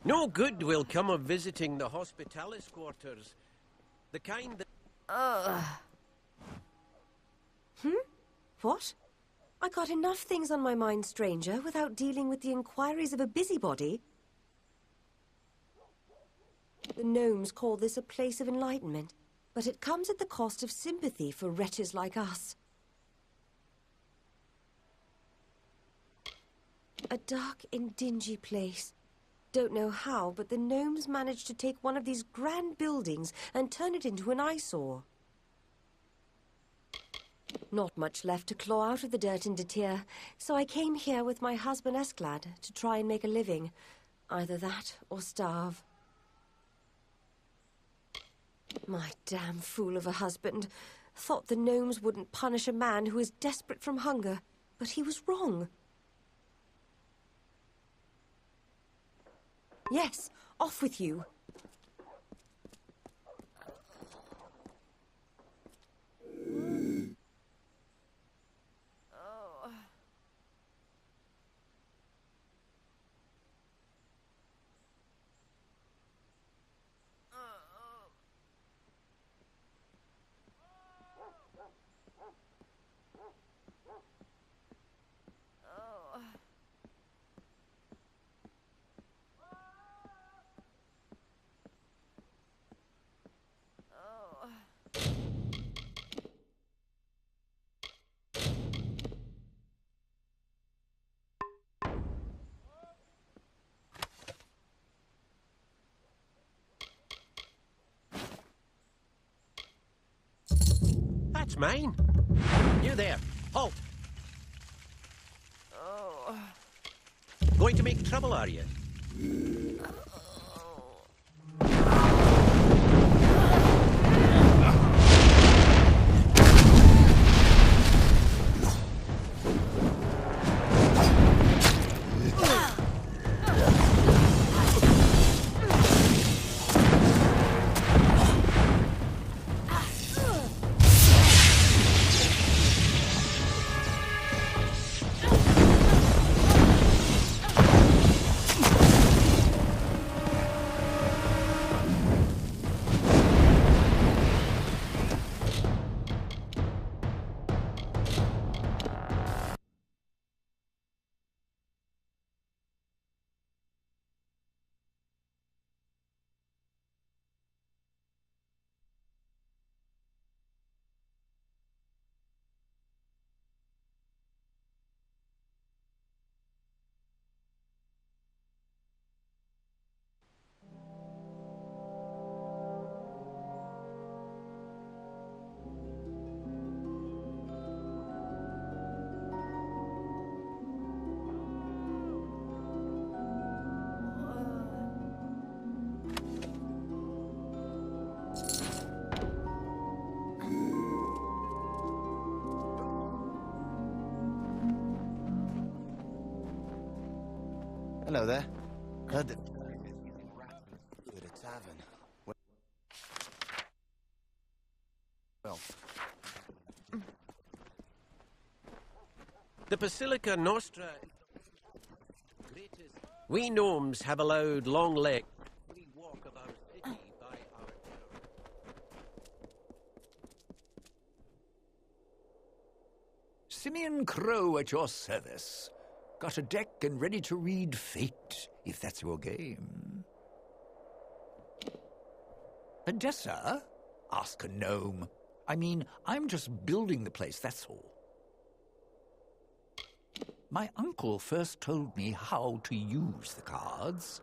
No good will come of visiting the hospitalis quarters. The kind that... What? I got enough things on my mind, stranger, without dealing with the inquiries of a busybody. The gnomes call this a place of enlightenment, but it comes at the cost of sympathy for wretches like us. A dark and dingy place. Don't know how, but the gnomes managed to take one of these grand buildings and turn it into an eyesore. Not much left to claw out of the dirt in Detir, so I came here with my husband Esclad to try and make a living. Either that or starve. My damn fool of a husband. Thought the gnomes wouldn't punish a man who is desperate from hunger, but he was wrong. Yes, off with you. That's mine. You there. Halt. Going to make trouble, are you? Hello there. Heard that at a tavern. Well, The Basilica Nostra... We gnomes have allowed long legs. We walk of our city by our terror. Simeon Crow at your service. Got a deck and ready to read Fate, if that's your game. Odessa? Ask a gnome. I mean, I'm just building the place, that's all. My uncle first told me how to use the cards.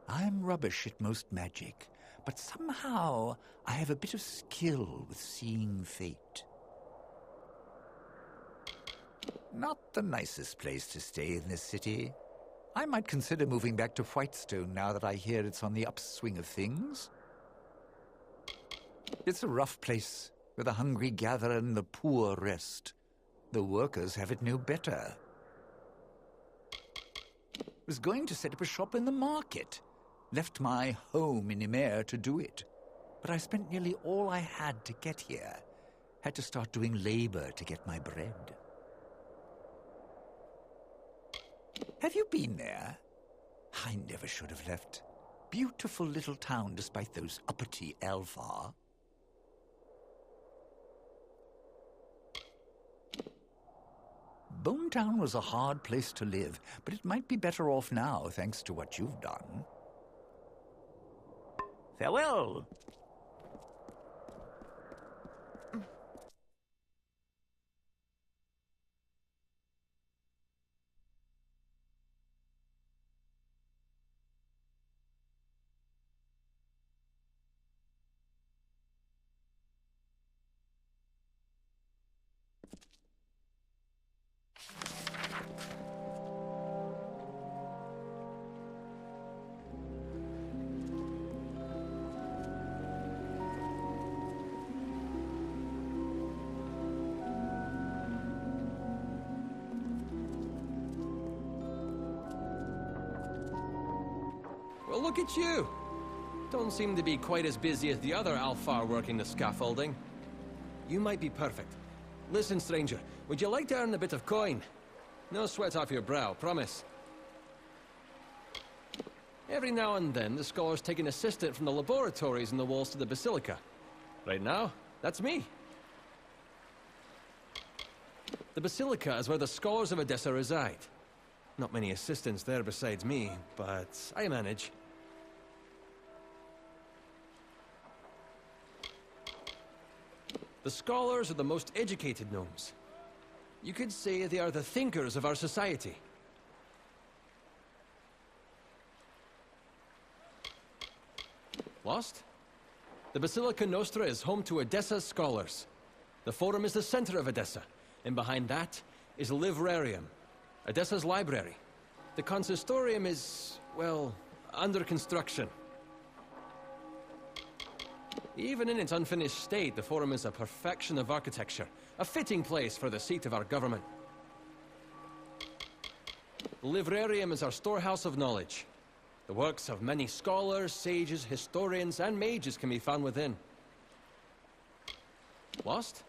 I'm rubbish at most magic, but somehow I have a bit of skill with seeing fate. Not the nicest place to stay in this city. I might consider moving back to Whitestone now that I hear it's on the upswing of things. It's a rough place, where the hungry gather and the poor rest. The workers have it no better. Was going to set up a shop in the market. Left my home in Imer to do it. But I spent nearly all I had to get here. Had to start doing labor to get my bread. Have you been there? I never should have left. beautiful little town despite those uppity Elfar. Bonetown was a hard place to live, but it might be better off now thanks to what you've done. Farewell! Well, look at you! Don't seem to be quite as busy as the other Alfar working the scaffolding. You might be perfect. Listen, stranger, would you like to earn a bit of coin? No sweat off your brow, promise. Every now and then, the scholars take an assistant from the laboratories in the walls to the Basilica. Right now, that's me. The Basilica is where the scholars of Edessa reside. Not many assistants there besides me, but I manage. The scholars are the most educated gnomes. You could say they are the thinkers of our society. Lost? The Basilica Nostra is home to Edessa's scholars. The Forum is the center of Edessa, and behind that is the Livrarium, Edessa's library. The Consistorium is, well, under construction. Even in its unfinished state, the Forum is a perfection of architecture, a fitting place for the seat of our government. The Livrarium is our storehouse of knowledge. The works of many scholars, sages, historians, and mages can be found within. Lost?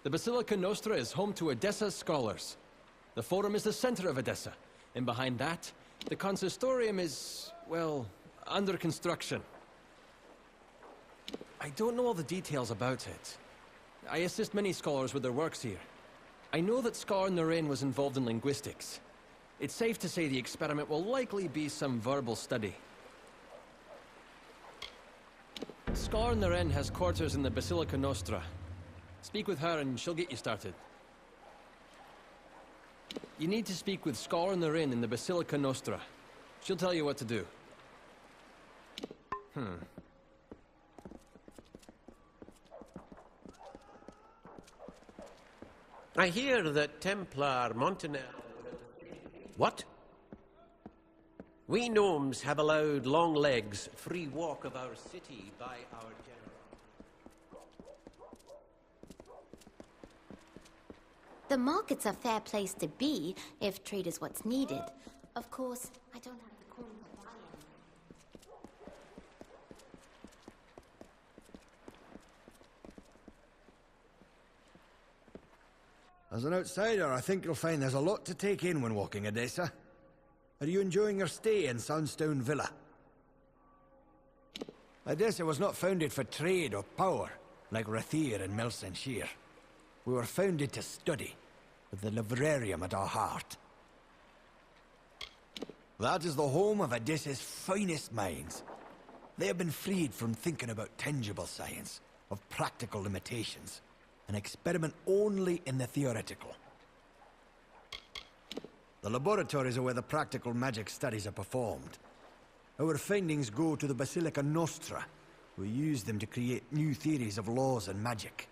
The Basilica Nostra is home to Edessa's scholars. The Forum is the center of Edessa, and behind that, the Consistorium is, well, under construction. I don't know all the details about it. I assist many scholars with their works here. I know that Scar Naren was involved in linguistics. It's safe to say the experiment will likely be some verbal study. Scar Naren has quarters in the Basilica Nostra. Speak with her and she'll get you started. You need to speak with Scar Naren in the Basilica Nostra. She'll tell you what to do. I hear that Templar Montanel... What? We gnomes have allowed Long Legs free walk of our city by our general. The market's a fair place to be, if trade is what's needed. Of course, I don't have the coin for buying. As an outsider, I think you'll find there's a lot to take in when walking Edessa. Are you enjoying your stay in Sandstone Villa? Edessa was not founded for trade or power, like Rathir and Melsenshire. We were founded to study, with the Livrarium at our heart. That is the home of Edessa's finest minds. They have been freed from thinking about tangible science, of practical limitations, and experiment only in the theoretical. The laboratories are where the practical magic studies are performed. Our findings go to the Basilica Nostra. We use them to create new theories of laws and magic.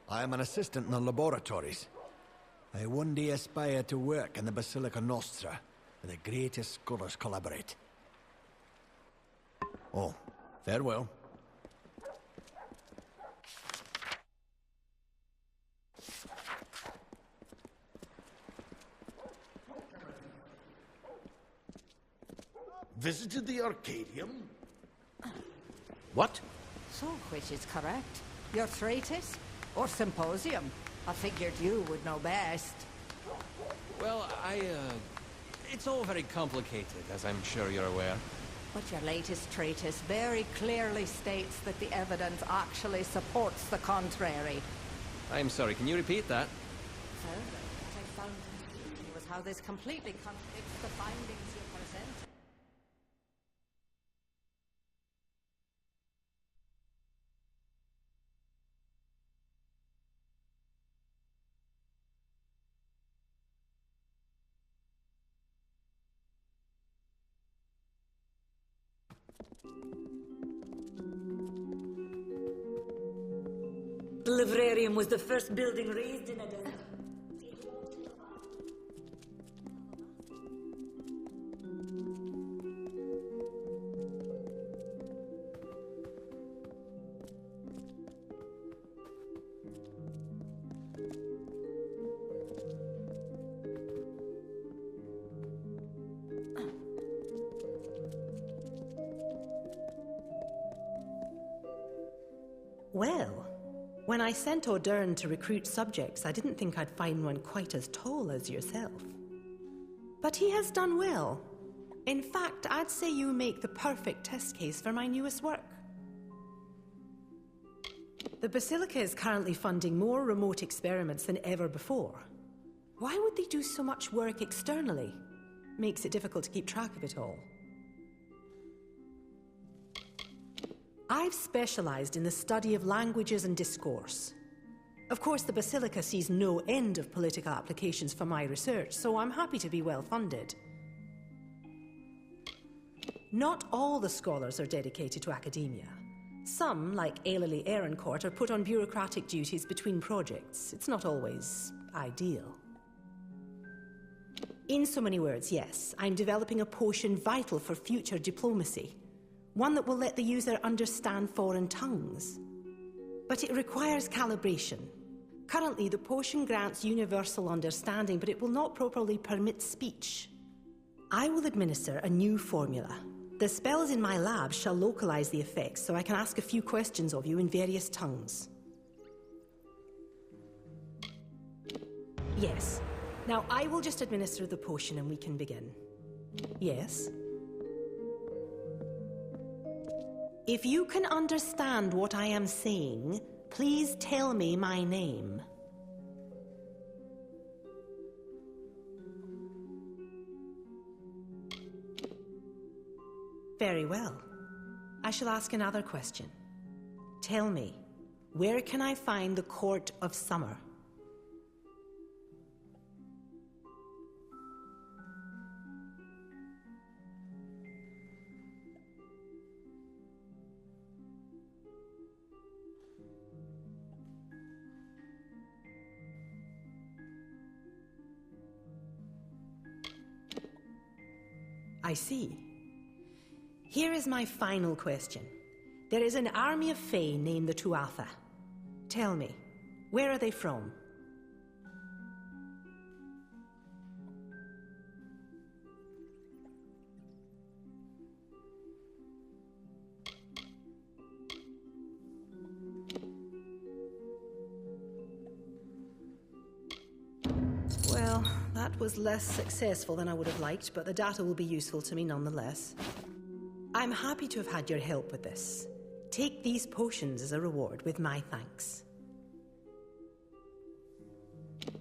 I am an assistant in the laboratories. I one day aspire to work in the Basilica Nostra, where the greatest scholars collaborate. Oh, farewell. Visited the Arcadium? What? So, which is correct? Your treatise? Or symposium? I figured you would know best. Well, It's all very complicated, as I'm sure you're aware. But your latest treatise very clearly states that the evidence actually supports the contrary. I'm sorry, can you repeat that? Further, what I found was how this completely contradicts the findings you present. The librarium was the first building raised in Edessa. Well, when I sent O'Dern to recruit subjects, I didn't think I'd find one quite as tall as yourself. But he has done well. In fact, I'd say you make the perfect test case for my newest work. The Basilica is currently funding more remote experiments than ever before. Why would they do so much work externally? Makes it difficult to keep track of it all. I've specialized in the study of languages and discourse. Of course, the Basilica sees no end of political applications for my research, so I'm happy to be well funded. Not all the scholars are dedicated to academia. Some, like Eilili Ehrencourt, are put on bureaucratic duties between projects. It's not always ideal. In so many words, yes, I'm developing a potion vital for future diplomacy. One that will let the user understand foreign tongues. But it requires calibration. Currently, the potion grants universal understanding, but it will not properly permit speech. I will administer a new formula. The spells in my lab shall localize the effects, so I can ask a few questions of you in various tongues. Yes. Now, I will just administer the potion and we can begin. Yes? If you can understand what I am saying, please tell me my name. Very well. I shall ask another question. Tell me, where can I find the Court of Summer? I see. Here is my final question. There is an army of Fae named the Tuatha. Tell me, where are they from? Well, that was less successful than I would have liked, but the data will be useful to me nonetheless. I'm happy to have had your help with this. Take these potions as a reward with my thanks.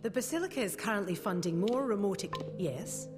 The Basilica is currently funding more remote... Yes?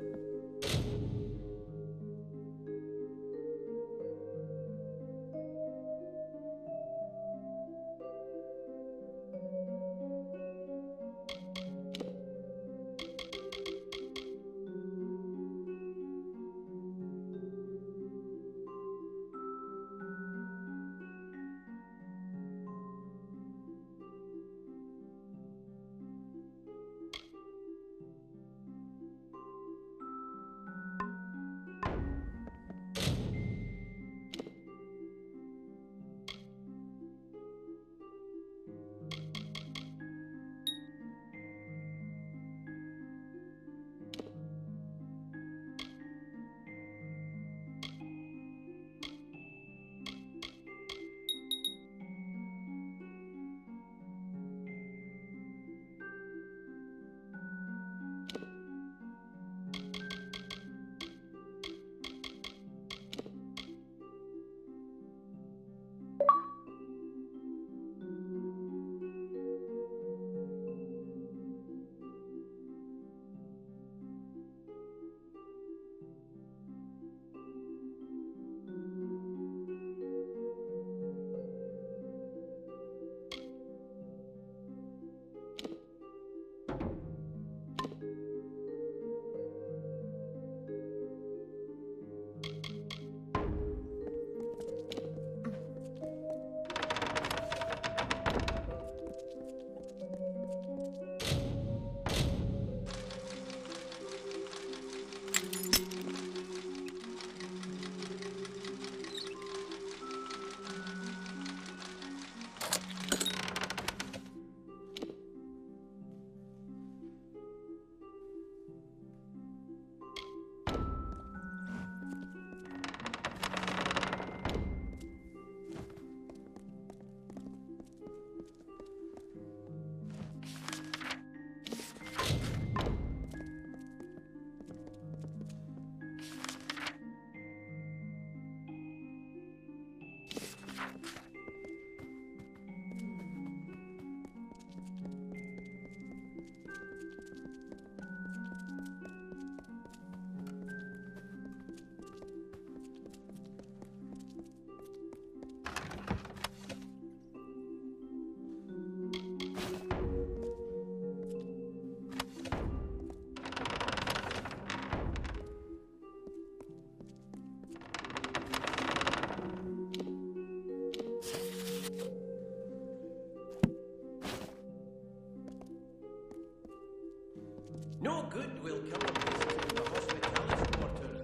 No good will come of this to the hospitalis quarters.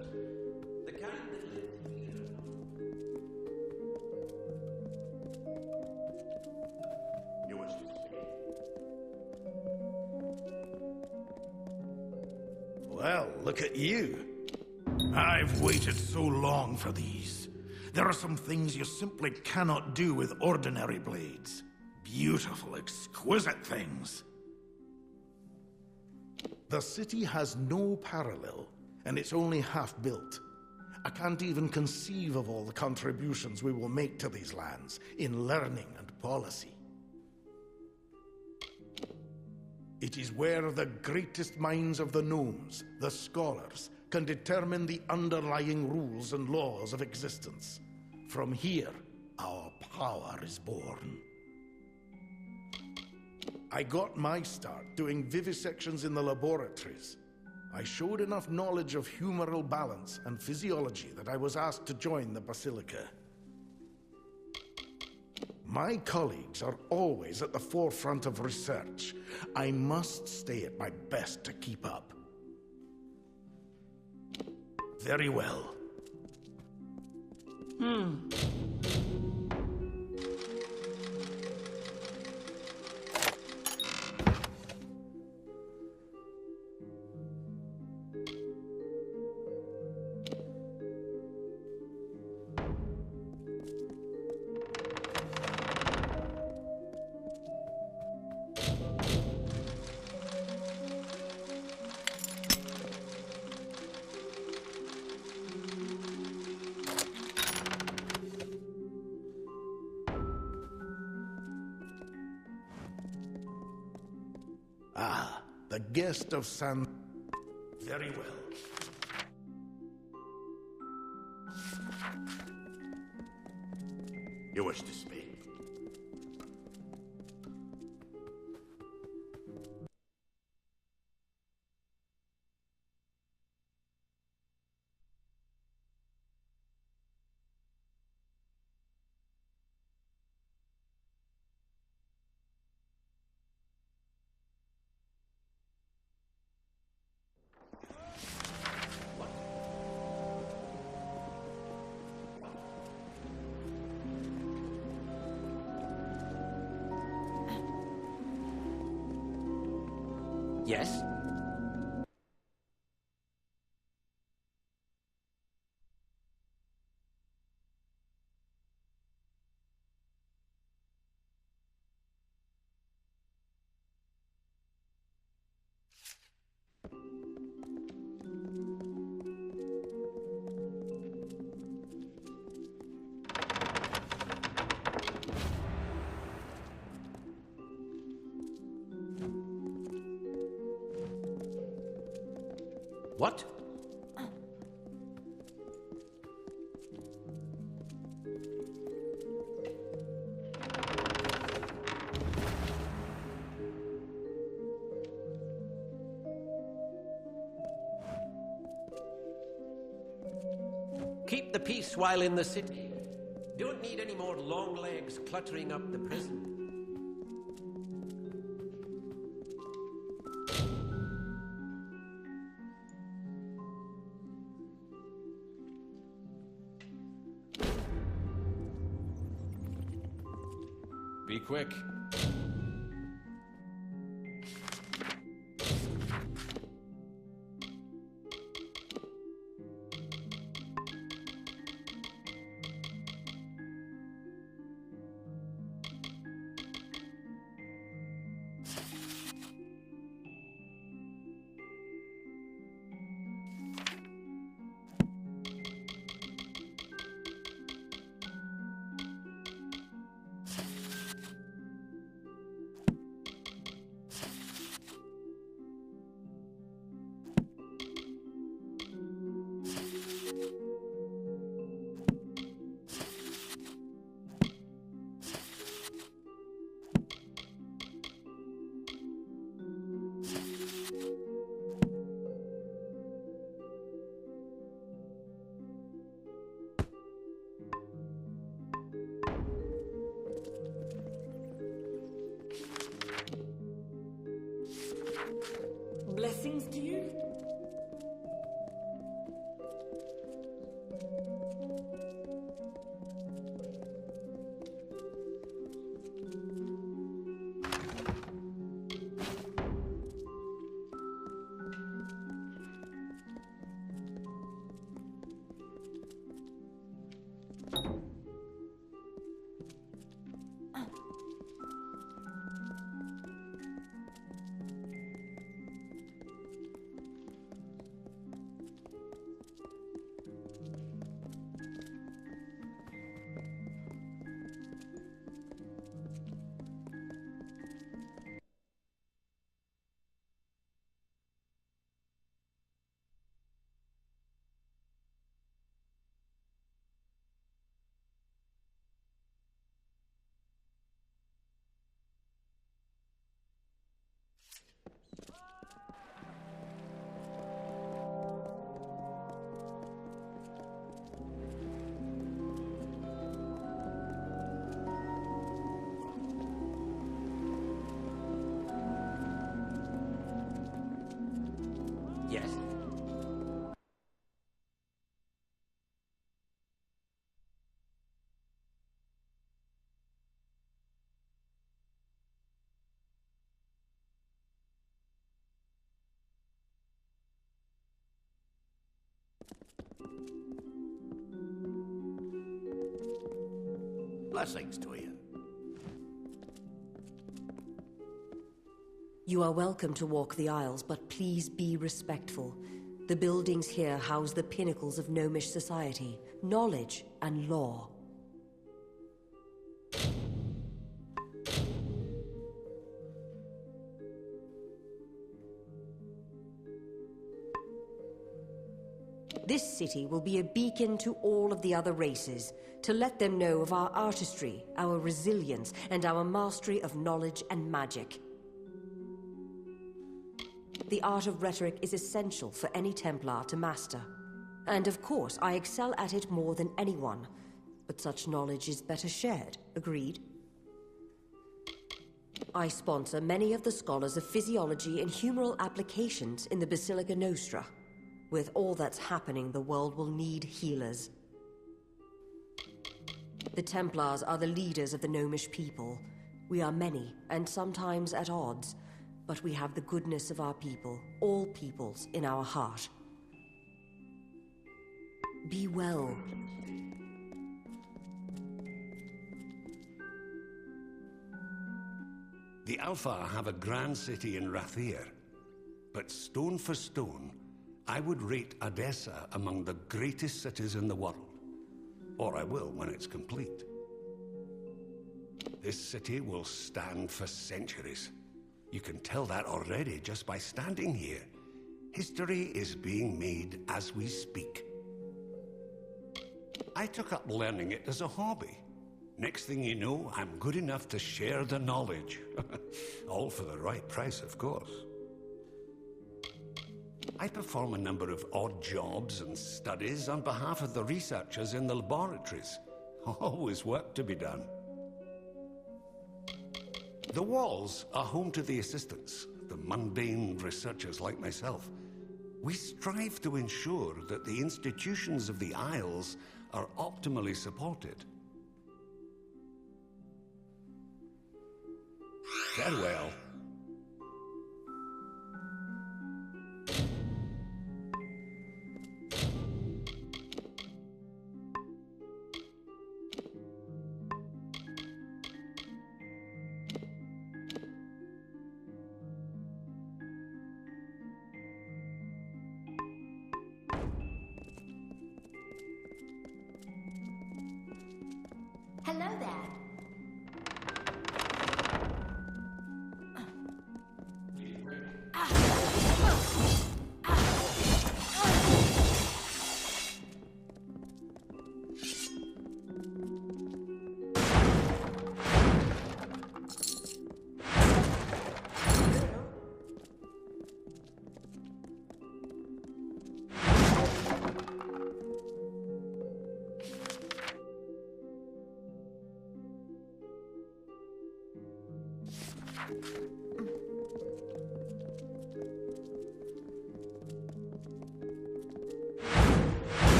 The kind that live here. You wish to speak? Well, look at you. I've waited so long for these. There are some things you simply cannot do with ordinary blades. Beautiful, exquisite things. The city has no parallel, and it's only half built. I can't even conceive of all the contributions we will make to these lands in learning and policy. It is where the greatest minds of the gnomes, the scholars, can determine the underlying rules and laws of existence. From here, our power is born. I got my start doing vivisections in the laboratories. I showed enough knowledge of humoral balance and physiology that I was asked to join the Basilica. My colleagues are always at the forefront of research. I must stay at my best to keep up. Very well. Ah, the guest of San... Very well. You wish to speak? Yes? What? Keep the peace while in the city. Don't need any more long legs cluttering up the prison. Be quick. blessings to you? Yes. Blessings to you. You are welcome to walk the aisles, but please be respectful. The buildings here house the pinnacles of gnomish society, knowledge and law. This city will be a beacon to all of the other races, to let them know of our artistry, our resilience, and our mastery of knowledge and magic. The art of rhetoric is essential for any Templar to master. And of course, I excel at it more than anyone. But such knowledge is better shared, agreed? I sponsor many of the scholars of physiology and humoral applications in the Basilica Nostra. With all that's happening, the world will need healers. The Templars are the leaders of the gnomish people. We are many, and sometimes at odds. But we have the goodness of our people, all peoples, in our heart. Be well. The Alpha have a grand city in Rathir, but stone for stone, I would rate Odessa among the greatest cities in the world. Or I will when it's complete. This city will stand for centuries. You can tell that already just by standing here. History is being made as we speak. I took up learning it as a hobby. Next thing you know, I'm good enough to share the knowledge. All for the right price, of course. I perform a number of odd jobs and studies on behalf of the researchers in the laboratories. Always work to be done. The walls are home to the assistants, the mundane researchers like myself. We strive to ensure that the institutions of the Isles are optimally supported. Farewell. Hello there.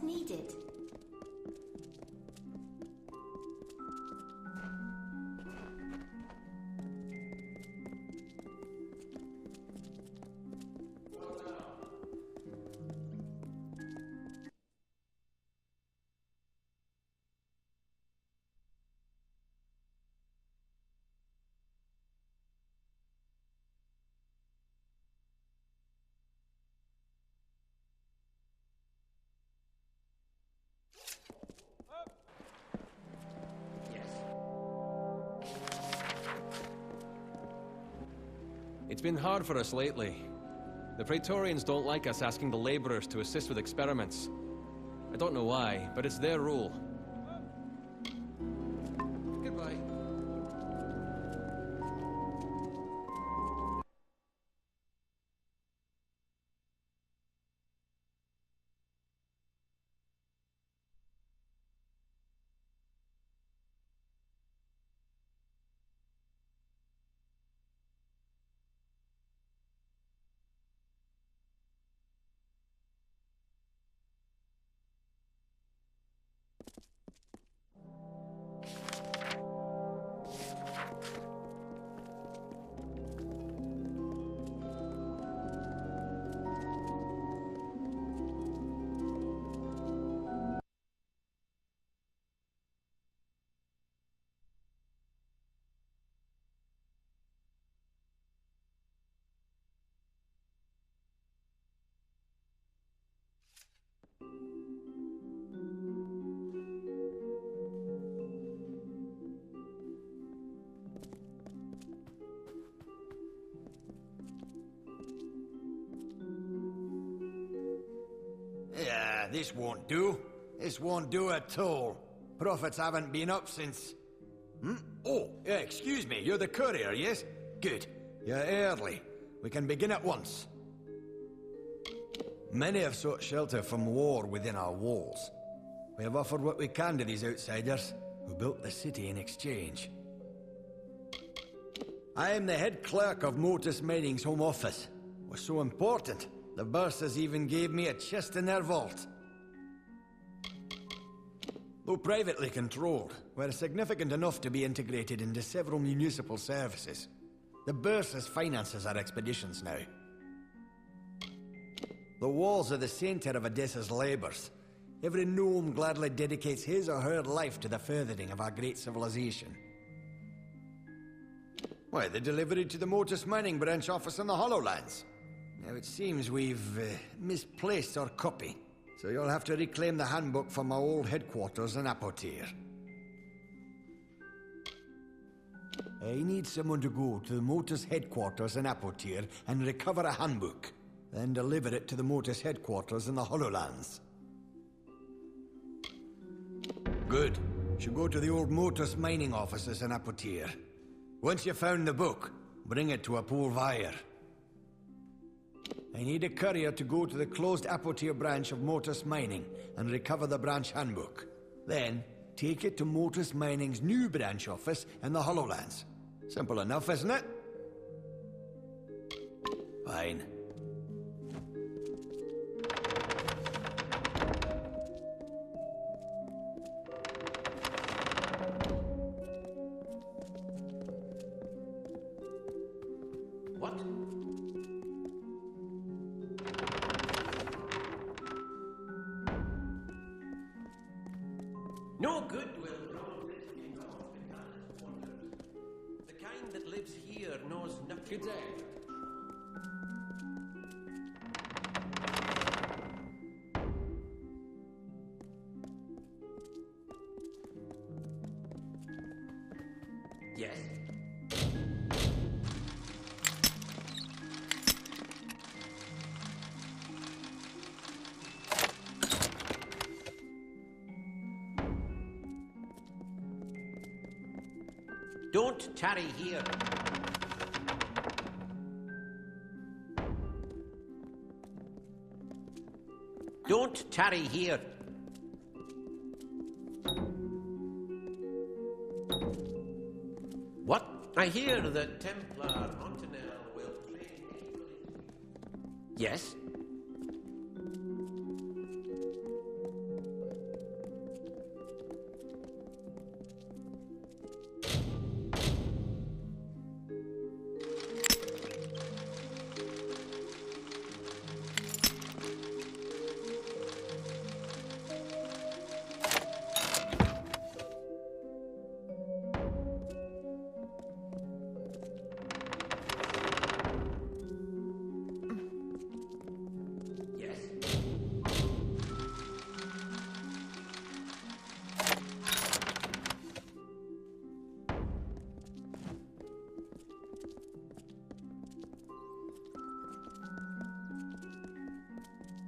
needed. It's been hard for us lately. The Praetorians don't like us asking the laborers to assist with experiments. I don't know why, but it's their rule. Goodbye. Yeah, this won't do. This won't do at all. Profits haven't been up since... Oh, excuse me, you're the courier, yes? Good. You're early. We can begin at once. Many have sought shelter from war within our walls. We have offered what we can to these outsiders, who built the city in exchange. I am the head clerk of Motus Mining's home office. Was so important, the Bursas even gave me a chest in their vault. Though privately controlled, we're significant enough to be integrated into several municipal services. The Bursas finances our expeditions now. The walls are the center of Odessa's labors. Every gnome gladly dedicates his or her life to the furthering of our great civilization. Why, the delivery to the Motus Mining branch office in the Hollowlands. Now it seems we've misplaced our copy, so you'll have to reclaim the handbook from our old headquarters in Apotir. I need someone to go to the Motus headquarters in Apotir and recover a handbook, then deliver it to the Motus headquarters in the Hollowlands. Good. Should go to the old Motus mining offices in Apotir. Once you've found the book, bring it to a poor Vire. I need a courier to go to the closed Apotir branch of Motus Mining and recover the branch handbook. Then, take it to Motus Mining's new branch office in the Hollowlands. Simple enough, isn't it? Fine. What? No good will come visiting the hospitalists wonders. The kind that lives here knows nothing. Good day. Yes. Don't tarry here. Don't tarry here. What? I hear that Templar Montanel will train me. Yes?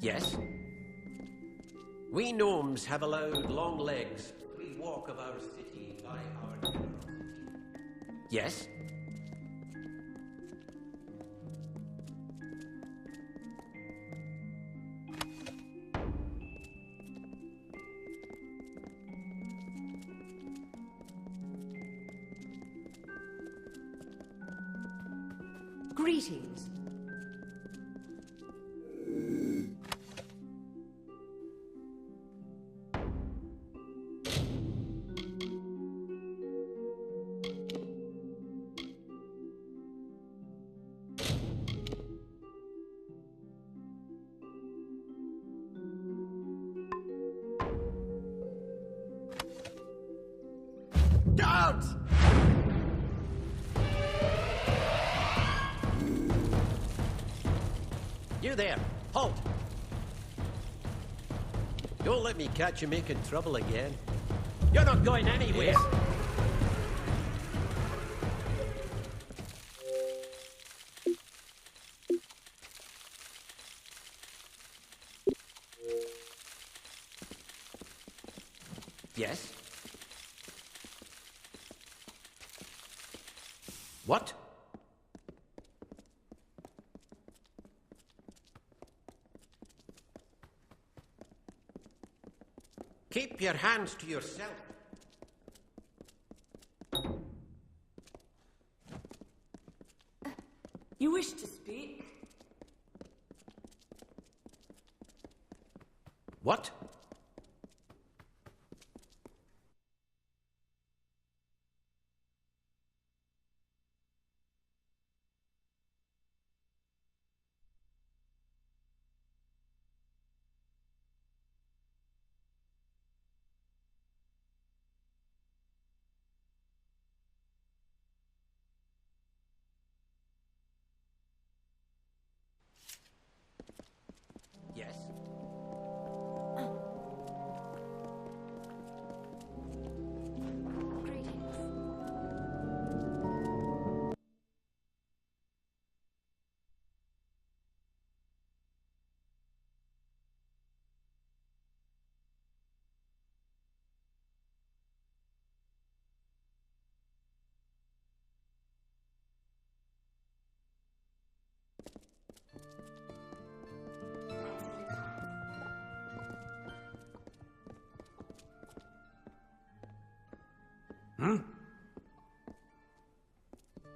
Yes? We gnomes have allowed long legs free walk of our city by our generosity. Yes? Greetings. Out! You there! Halt! Don't let me catch you making trouble again. You're not going anywhere! Yes? What? Keep your hands to yourself. You wish to speak? What? Yes?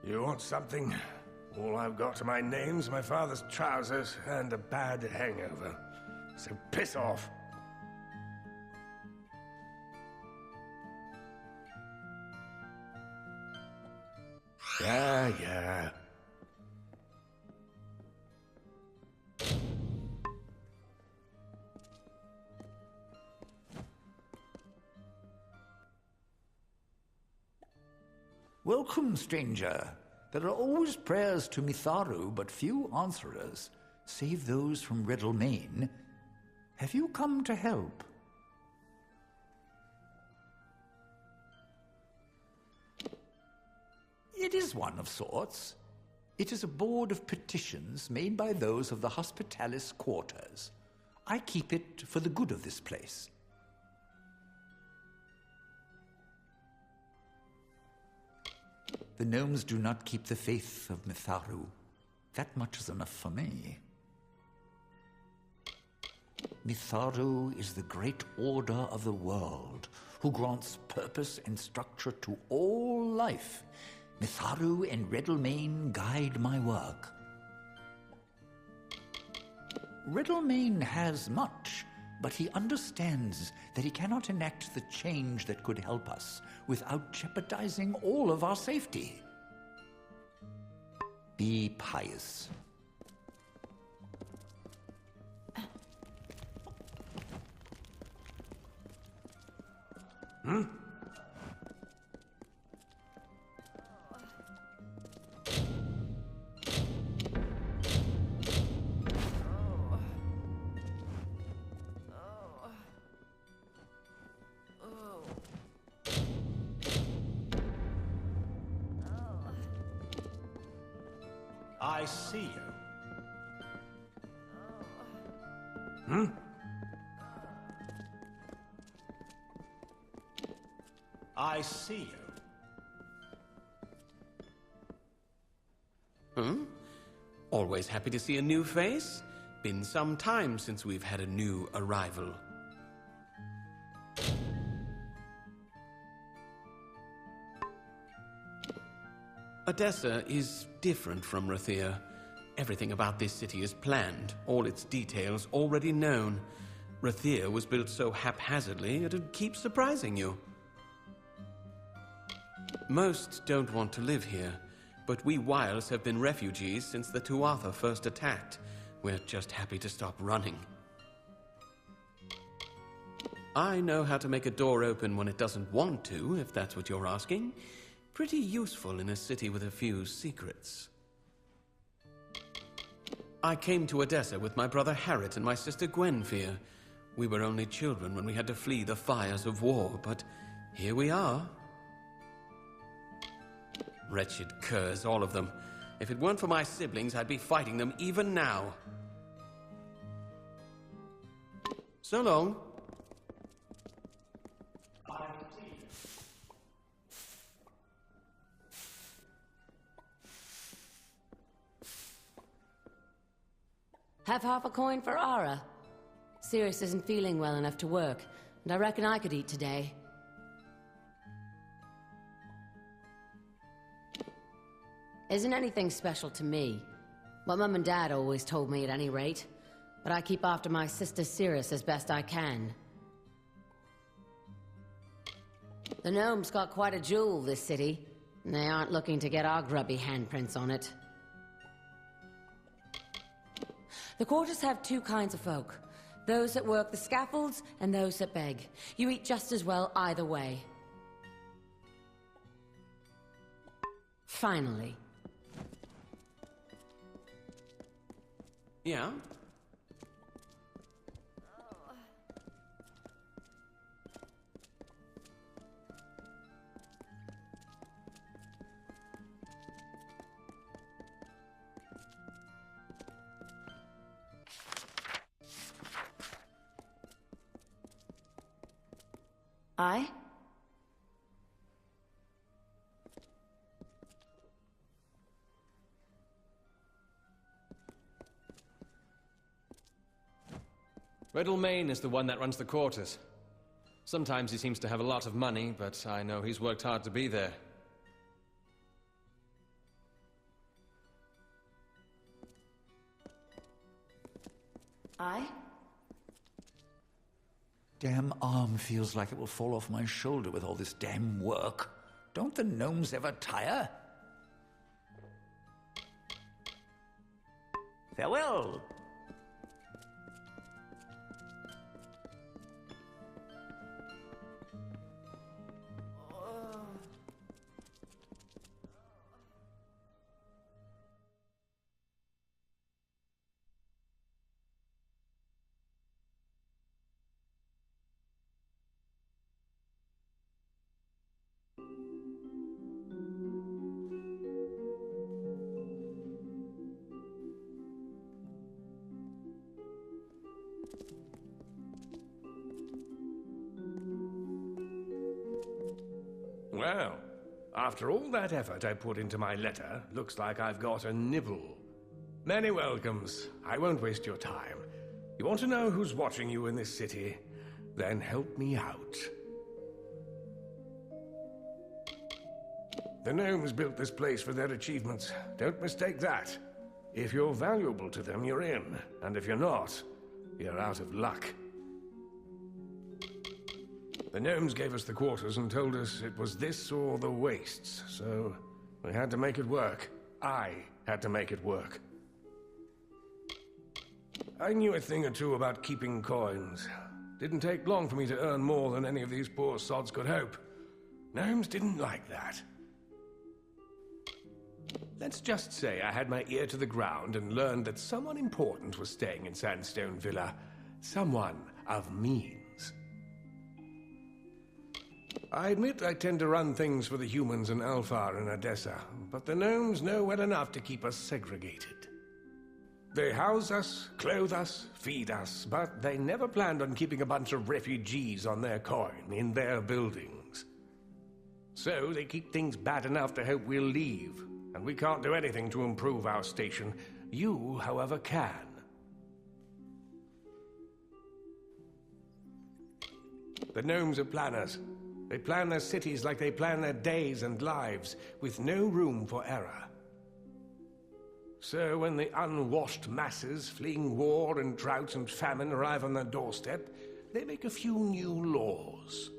You want something? All I've got to my name's my father's trousers and a bad hangover. So piss off. Yeah. Welcome, stranger. There are always prayers to Mitharu, but few answerers, save those from Redalmain. Have you come to help? It is one of sorts. It is a board of petitions made by those of the Hospitalis quarters. I keep it for the good of this place. The gnomes do not keep the faith of Mitharu. That much is enough for me. Mitharu is the great order of the world, who grants purpose and structure to all life. Mitharu and Redalmain guide my work. Redalmain has much, but he understands that he cannot enact the change that could help us without jeopardizing all of our safety. Be pious. I see you. I see you. Always happy to see a new face. Been some time since we've had a new arrival. Odessa is different from Rathia. Everything about this city is planned, all its details already known. Rathia was built so haphazardly it'd keep surprising you. Most don't want to live here, but we Wiles have been refugees since the Tuatha first attacked. We're just happy to stop running. I know how to make a door open when it doesn't want to, if that's what you're asking. Pretty useful in a city with a few secrets. I came to Odessa with my brother Harrit and my sister Gwenfir. We were only children when we had to flee the fires of war, but here we are. Wretched curs, all of them. If it weren't for my siblings, I'd be fighting them even now. So long. Have half a coin for Ara. Sirius isn't feeling well enough to work, and I reckon I could eat today. Isn't anything special to me. What Mum and Dad always told me at any rate. But I keep after my sister Sirius as best I can. The gnomes got quite a jewel, this city, and they aren't looking to get our grubby handprints on it. The quarters have two kinds of folk. Those that work the scaffolds and those that beg. You eat just as well either way. Finally. Yeah? I? Riddlemain is the one that runs the quarters. Sometimes he seems to have a lot of money, but I know he's worked hard to be there. I? Damn arm feels like it will fall off my shoulder with all this damn work. Don't the gnomes ever tire? Farewell! Well, after all that effort I put into my letter, looks like I've got a nibble. Many welcomes. I won't waste your time. You want to know who's watching you in this city? Then help me out. The gnomes built this place for their achievements. Don't mistake that. If you're valuable to them, you're in. And if you're not, you're out of luck. The gnomes gave us the quarters and told us it was this or the wastes, so we had to make it work. I had to make it work. I knew a thing or two about keeping coins. Didn't take long for me to earn more than any of these poor sods could hope. Gnomes didn't like that. Let's just say I had my ear to the ground and learned that someone important was staying in Sandstone Villa. Someone of means. I admit I tend to run things for the humans and Alfar in Odessa, but the gnomes know well enough to keep us segregated. They house us, clothe us, feed us, but they never planned on keeping a bunch of refugees on their coin in their buildings. So they keep things bad enough to hope we'll leave, and we can't do anything to improve our station. You, however, can. The gnomes are planners. They plan their cities like they plan their days and lives, with no room for error. So when the unwashed masses fleeing war and drought and famine arrive on their doorstep, they make a few new laws.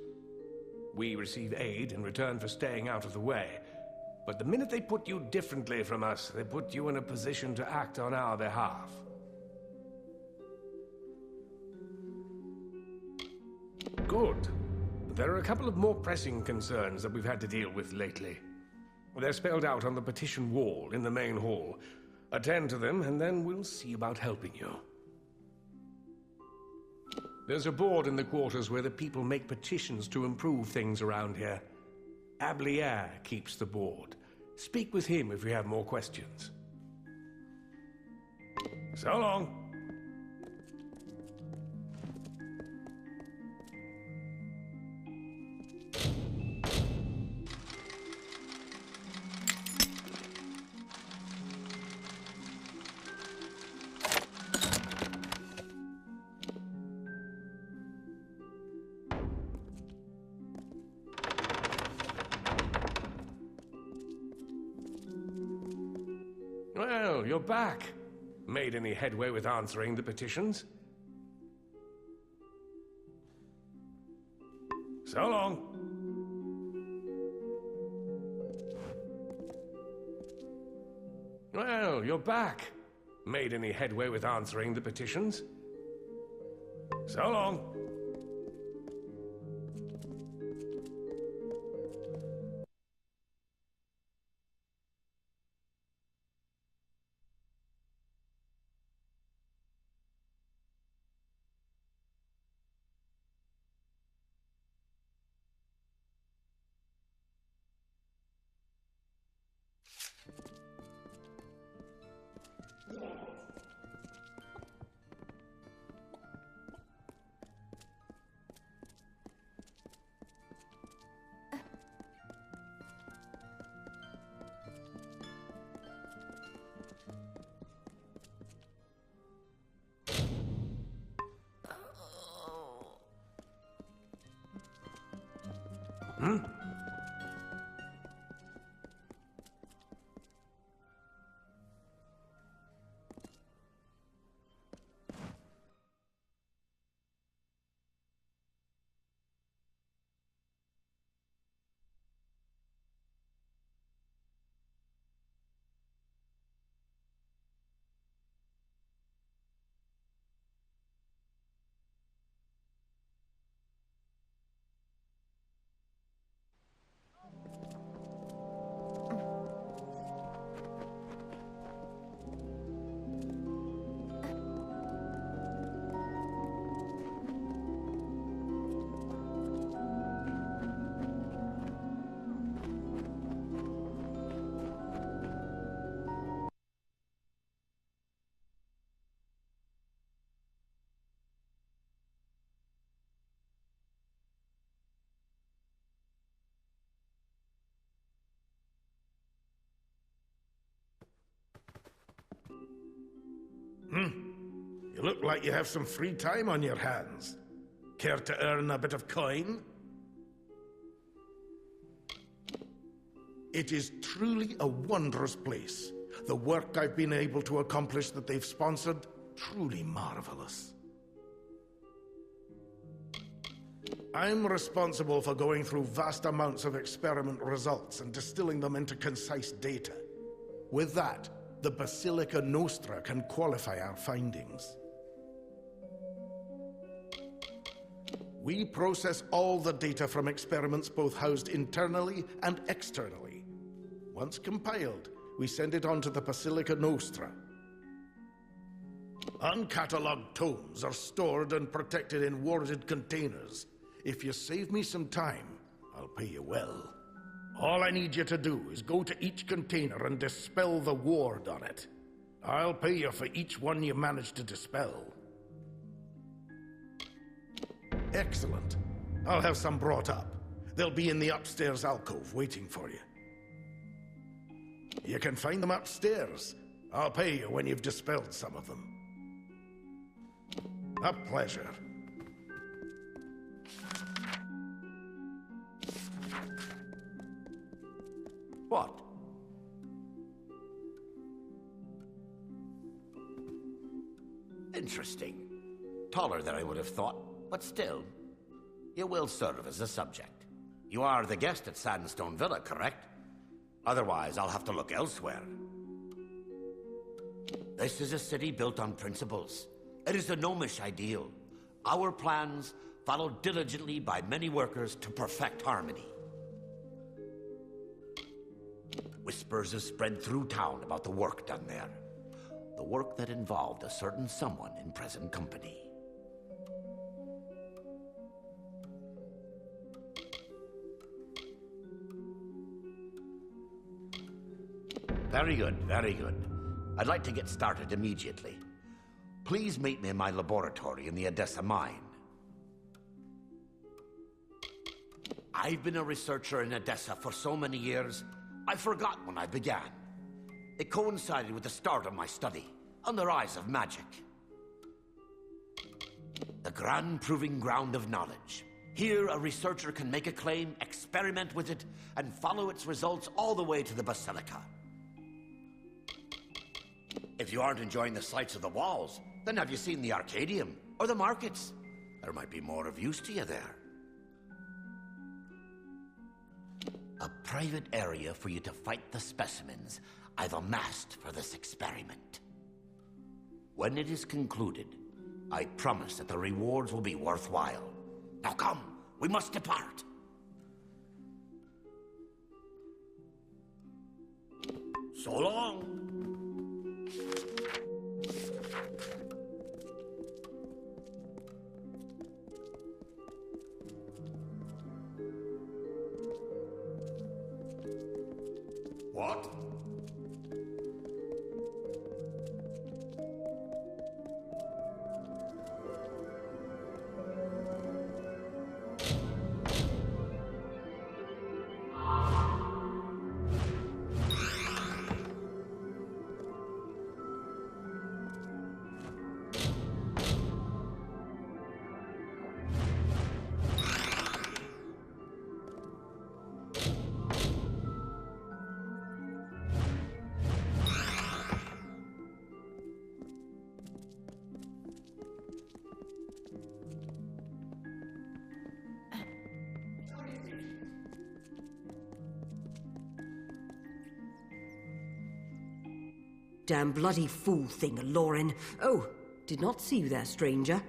We receive aid in return for staying out of the way. But the minute they put you differently from us, they put you in a position to act on our behalf. Good. There are a couple of more pressing concerns that we've had to deal with lately. They're spelled out on the petition wall in the main hall. Attend to them, and then we'll see about helping you. There's a board in the quarters where the people make petitions to improve things around here. Amalur keeps the board. Speak with him if you have more questions. So long. Well, you're back. Made any headway with answering the petitions? So long. Well, you're back. Made any headway with answering the petitions? So long. You look like you have some free time on your hands. Care to earn a bit of coin? It is truly a wondrous place. The work I've been able to accomplish that they've sponsored, truly marvelous. I'm responsible for going through vast amounts of experiment results and distilling them into concise data. With that, the Basilica Nostra can qualify our findings. We process all the data from experiments both housed internally and externally. Once compiled, we send it on to the Basilica Nostra. Uncatalogued tomes are stored and protected in warded containers. If you save me some time, I'll pay you well. All I need you to do is go to each container and dispel the ward on it. I'll pay you for each one you manage to dispel. Excellent. I'll have some brought up. They'll be in the upstairs alcove waiting for you. You can find them upstairs. I'll pay you when you've dispelled some of them. A pleasure. What? Interesting. Taller than I would have thought, but still, you will serve as a subject. You are the guest at Sandstone Villa, correct? Otherwise, I'll have to look elsewhere. This is a city built on principles. It is the gnomish ideal. Our plans, followed diligently by many workers to perfect harmony. Whispers have spread through town about the work done there. The work that involved a certain someone in present company. Very good, very good. I'd like to get started immediately. Please meet me in my laboratory in the Odessa mine. I've been a researcher in Odessa for so many years, I forgot when I began. It coincided with the start of my study, on the rise of magic. The grand proving ground of knowledge. Here, a researcher can make a claim, experiment with it, and follow its results all the way to the Basilica. If you aren't enjoying the sights of the walls, then have you seen the Arcadium, or the markets? There might be more of use to you there. A private area for you to fight the specimens I've amassed for this experiment. When it is concluded, I promise that the rewards will be worthwhile. Now come, we must depart. So long. What? Damn bloody fool thing, Lauren. Oh, did not see you there, stranger.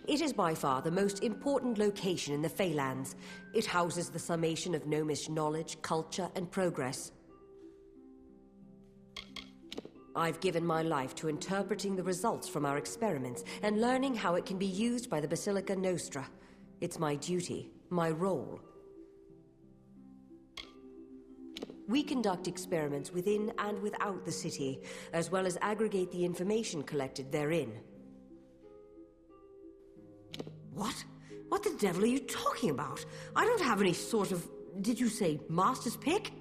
It is by far the most important location in the Feylands. It houses the summation of gnomish knowledge, culture, and progress. I've given my life to interpreting the results from our experiments and learning how it can be used by the Basilica Nostra. It's my duty, my role. We conduct experiments within and without the city, as well as aggregate the information collected therein. What? What the devil are you talking about? I don't have any sort of... did you say master's pick?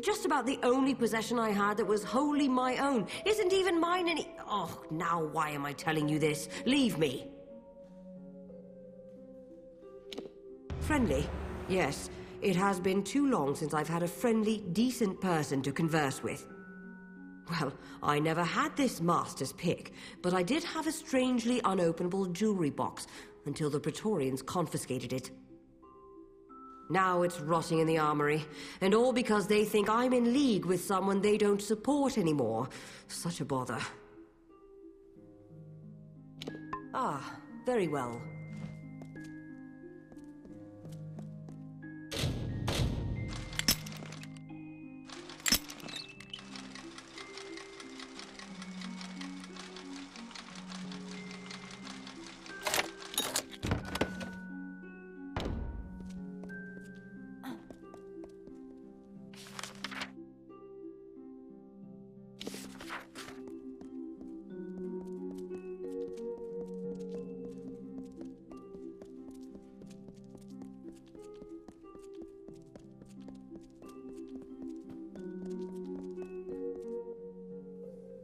Just about the only possession I had that was wholly my own. Isn't even mine any... Oh, now why am I telling you this? Leave me. Friendly? Yes. It has been too long since I've had a friendly, decent person to converse with. Well, I never had this master's pick, but I did have a strangely unopenable jewelry box until the Praetorians confiscated it. Now it's rotting in the armory, and all because they think I'm in league with someone they don't support anymore. Such a bother. Ah, very well.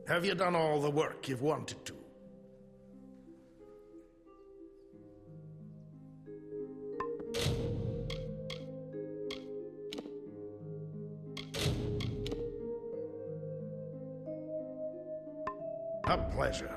Have you done all the work you've wanted to? A pleasure.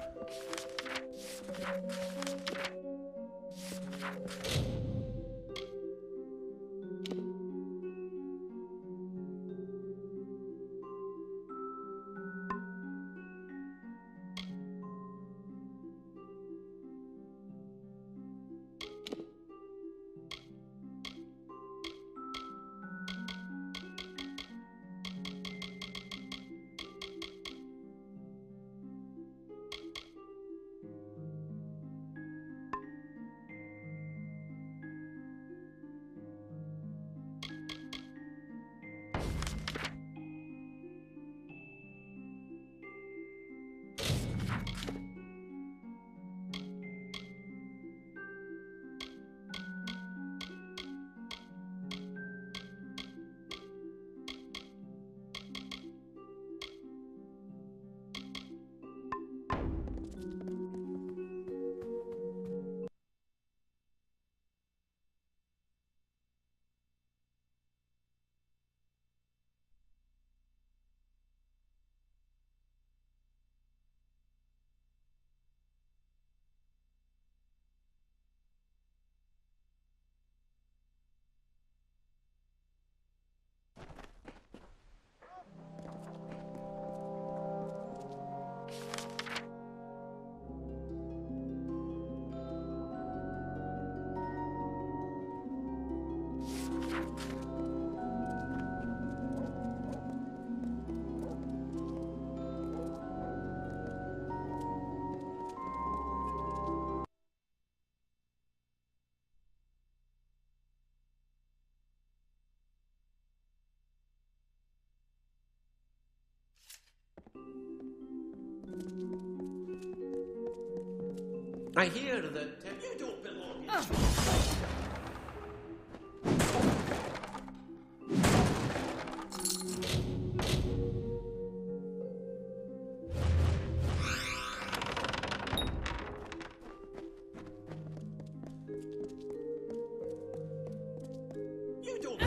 I hear that you don't belong in... You don't...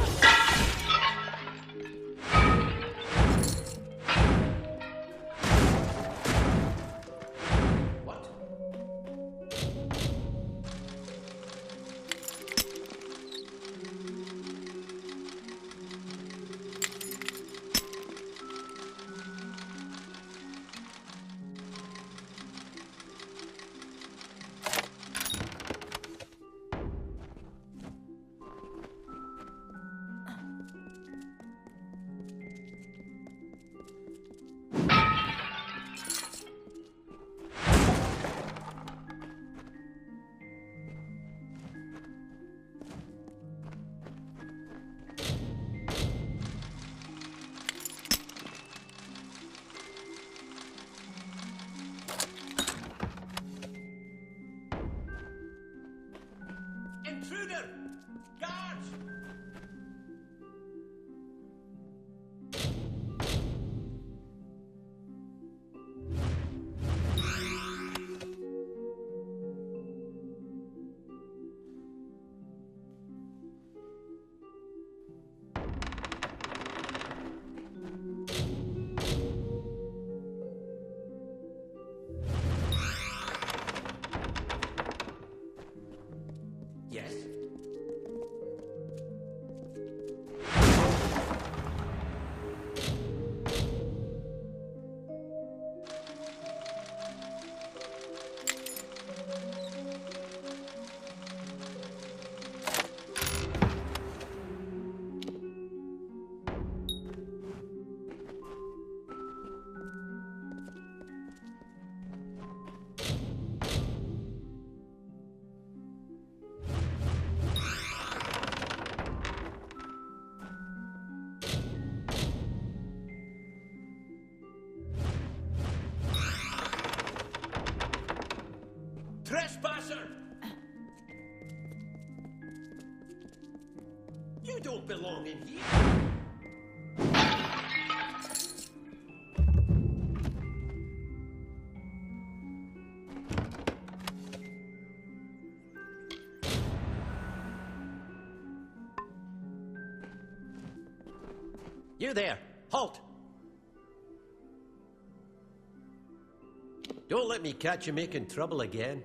What? Intruder! Guards! Yes? Trespasser! You don't belong in here. You there! Halt! Don't let me catch you making trouble again.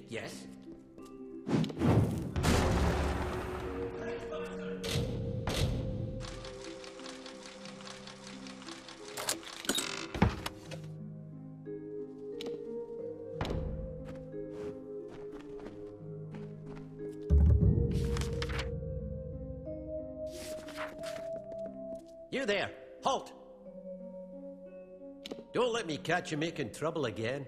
Yes? You there! Halt! Don't let me catch you making trouble again.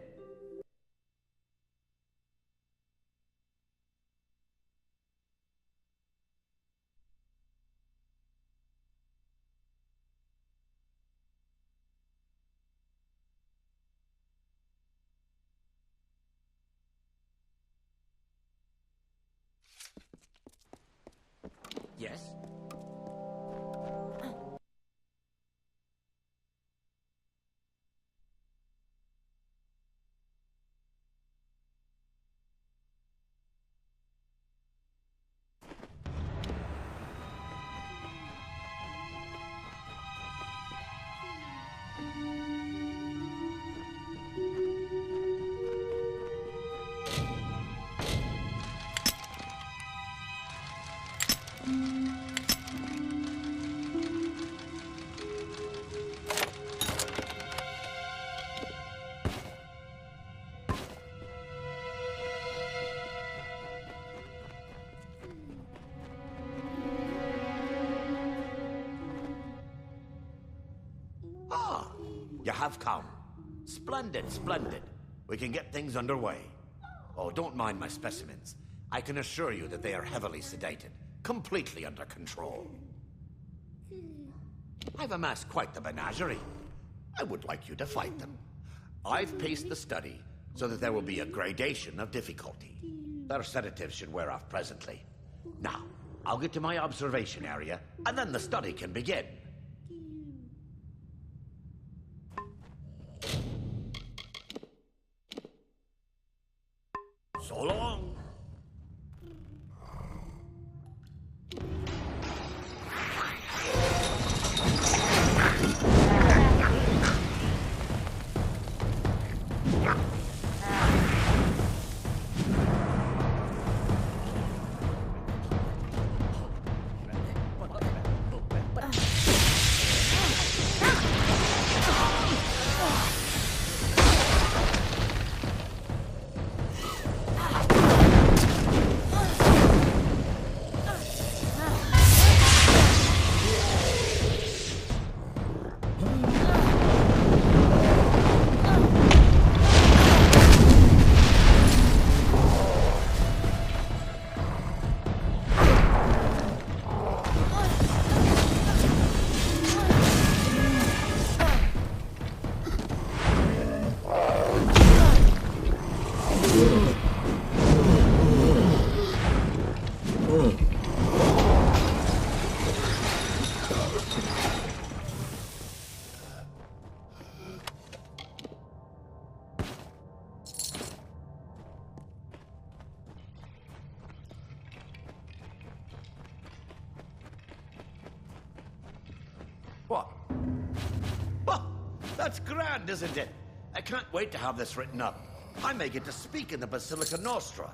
Yes? Ah, you have come. Splendid, splendid. We can get things underway. Oh, don't mind my specimens. I can assure you that they are heavily sedated, completely under control. I've amassed quite the menagerie. I would like you to fight them. I've paced the study so that there will be a gradation of difficulty. Their sedatives should wear off presently. Now, I'll get to my observation area, and then the study can begin. So long. What? Well, that's grand, isn't it? I can't wait to have this written up. I may get to speak in the Basilica Nostra.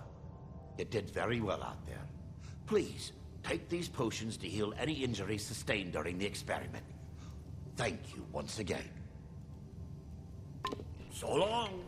You did very well out there. Please, take these potions to heal any injuries sustained during the experiment. Thank you once again. So long.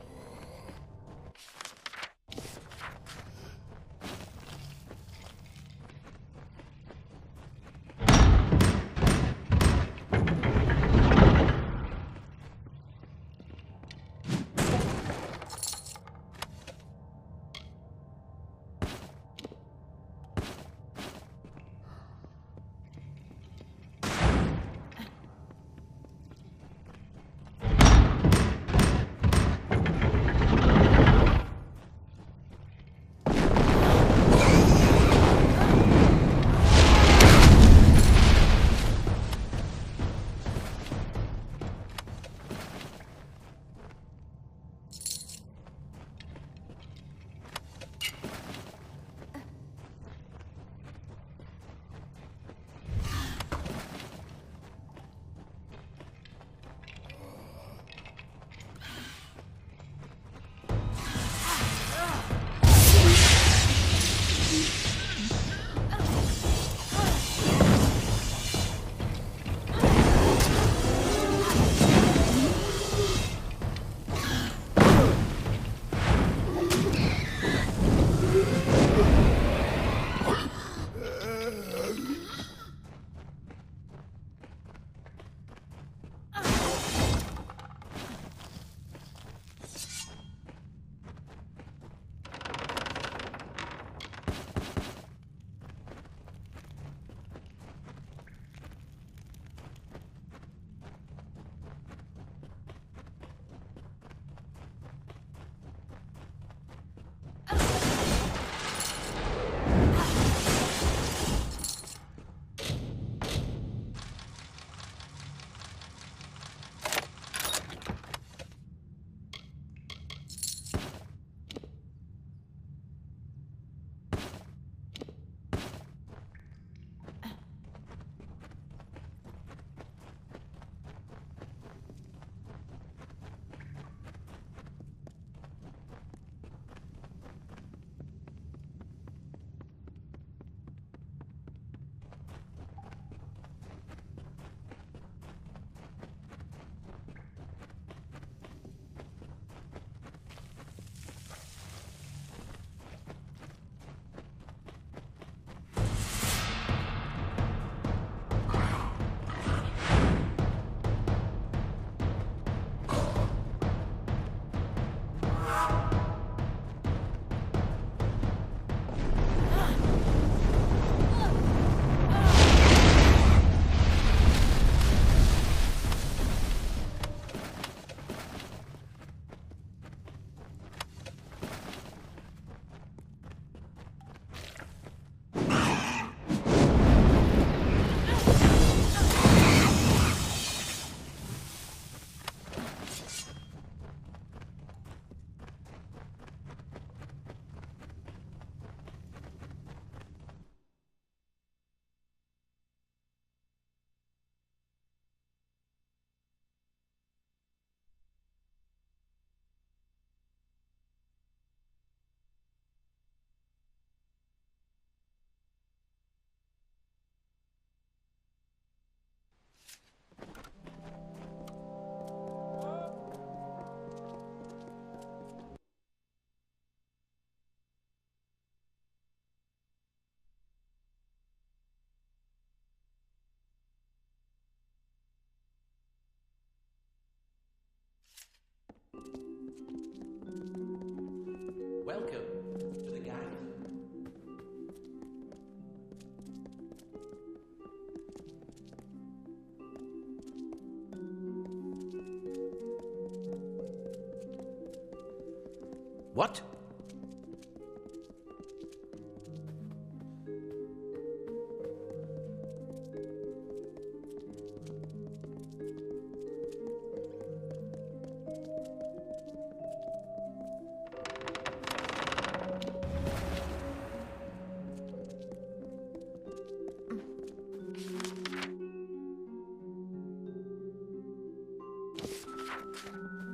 What?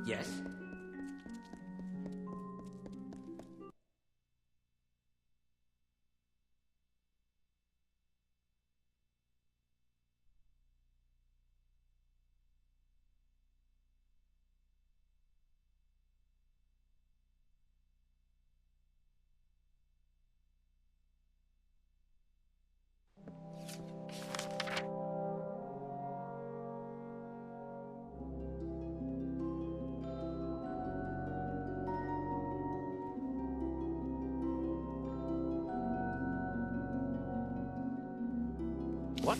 Yes? What?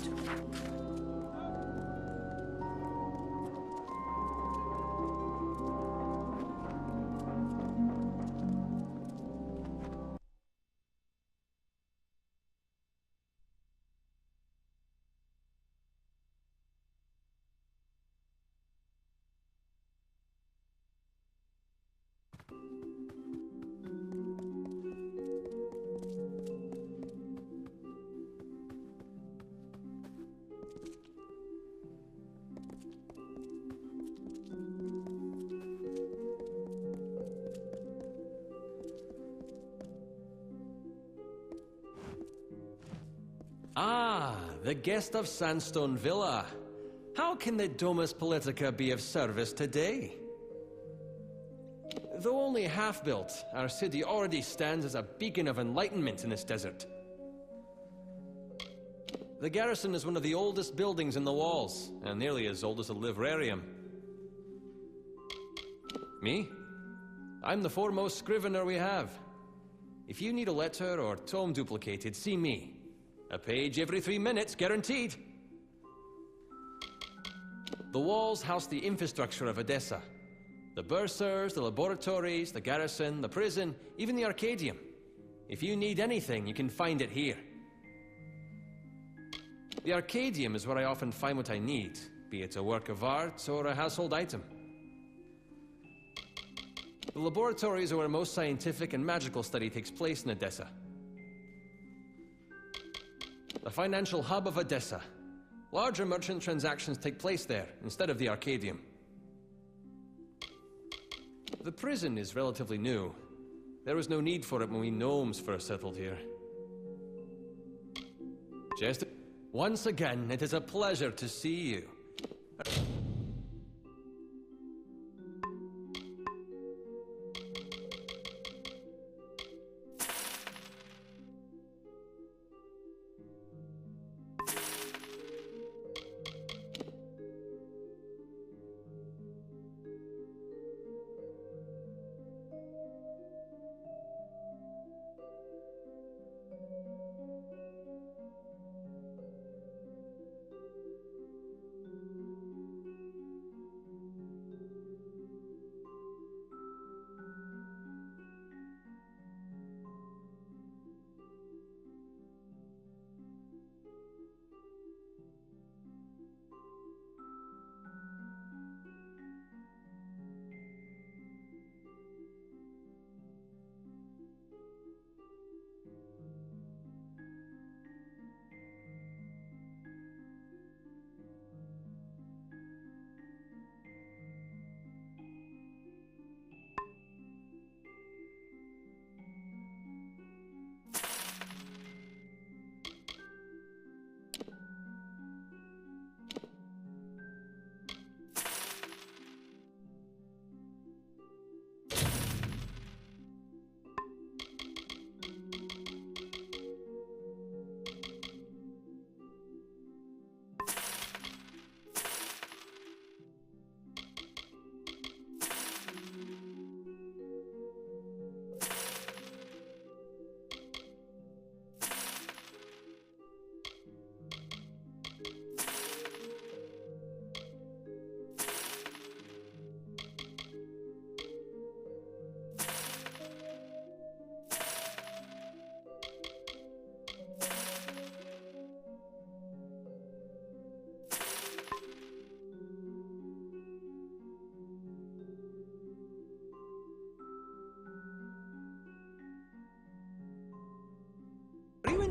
Ah, the guest of Sandstone Villa. How can the Domus Politica be of service today? Though only half-built, our city already stands as a beacon of enlightenment in this desert. The garrison is one of the oldest buildings in the walls, and nearly as old as a livrarium. Me? I'm the foremost scrivener we have. If you need a letter or tome duplicated, see me. A page every 3 minutes, guaranteed. The walls house the infrastructure of Edessa. The bursars, the laboratories, the garrison, the prison, even the Arcadium. If you need anything, you can find it here. The Arcadium is where I often find what I need, be it a work of art or a household item. The laboratories are where most scientific and magical study takes place in Edessa. The financial hub of Edessa. Larger merchant transactions take place there, instead of the Arcadium. The prison is relatively new. There was no need for it when we gnomes first settled here. Once again, it is a pleasure to see you.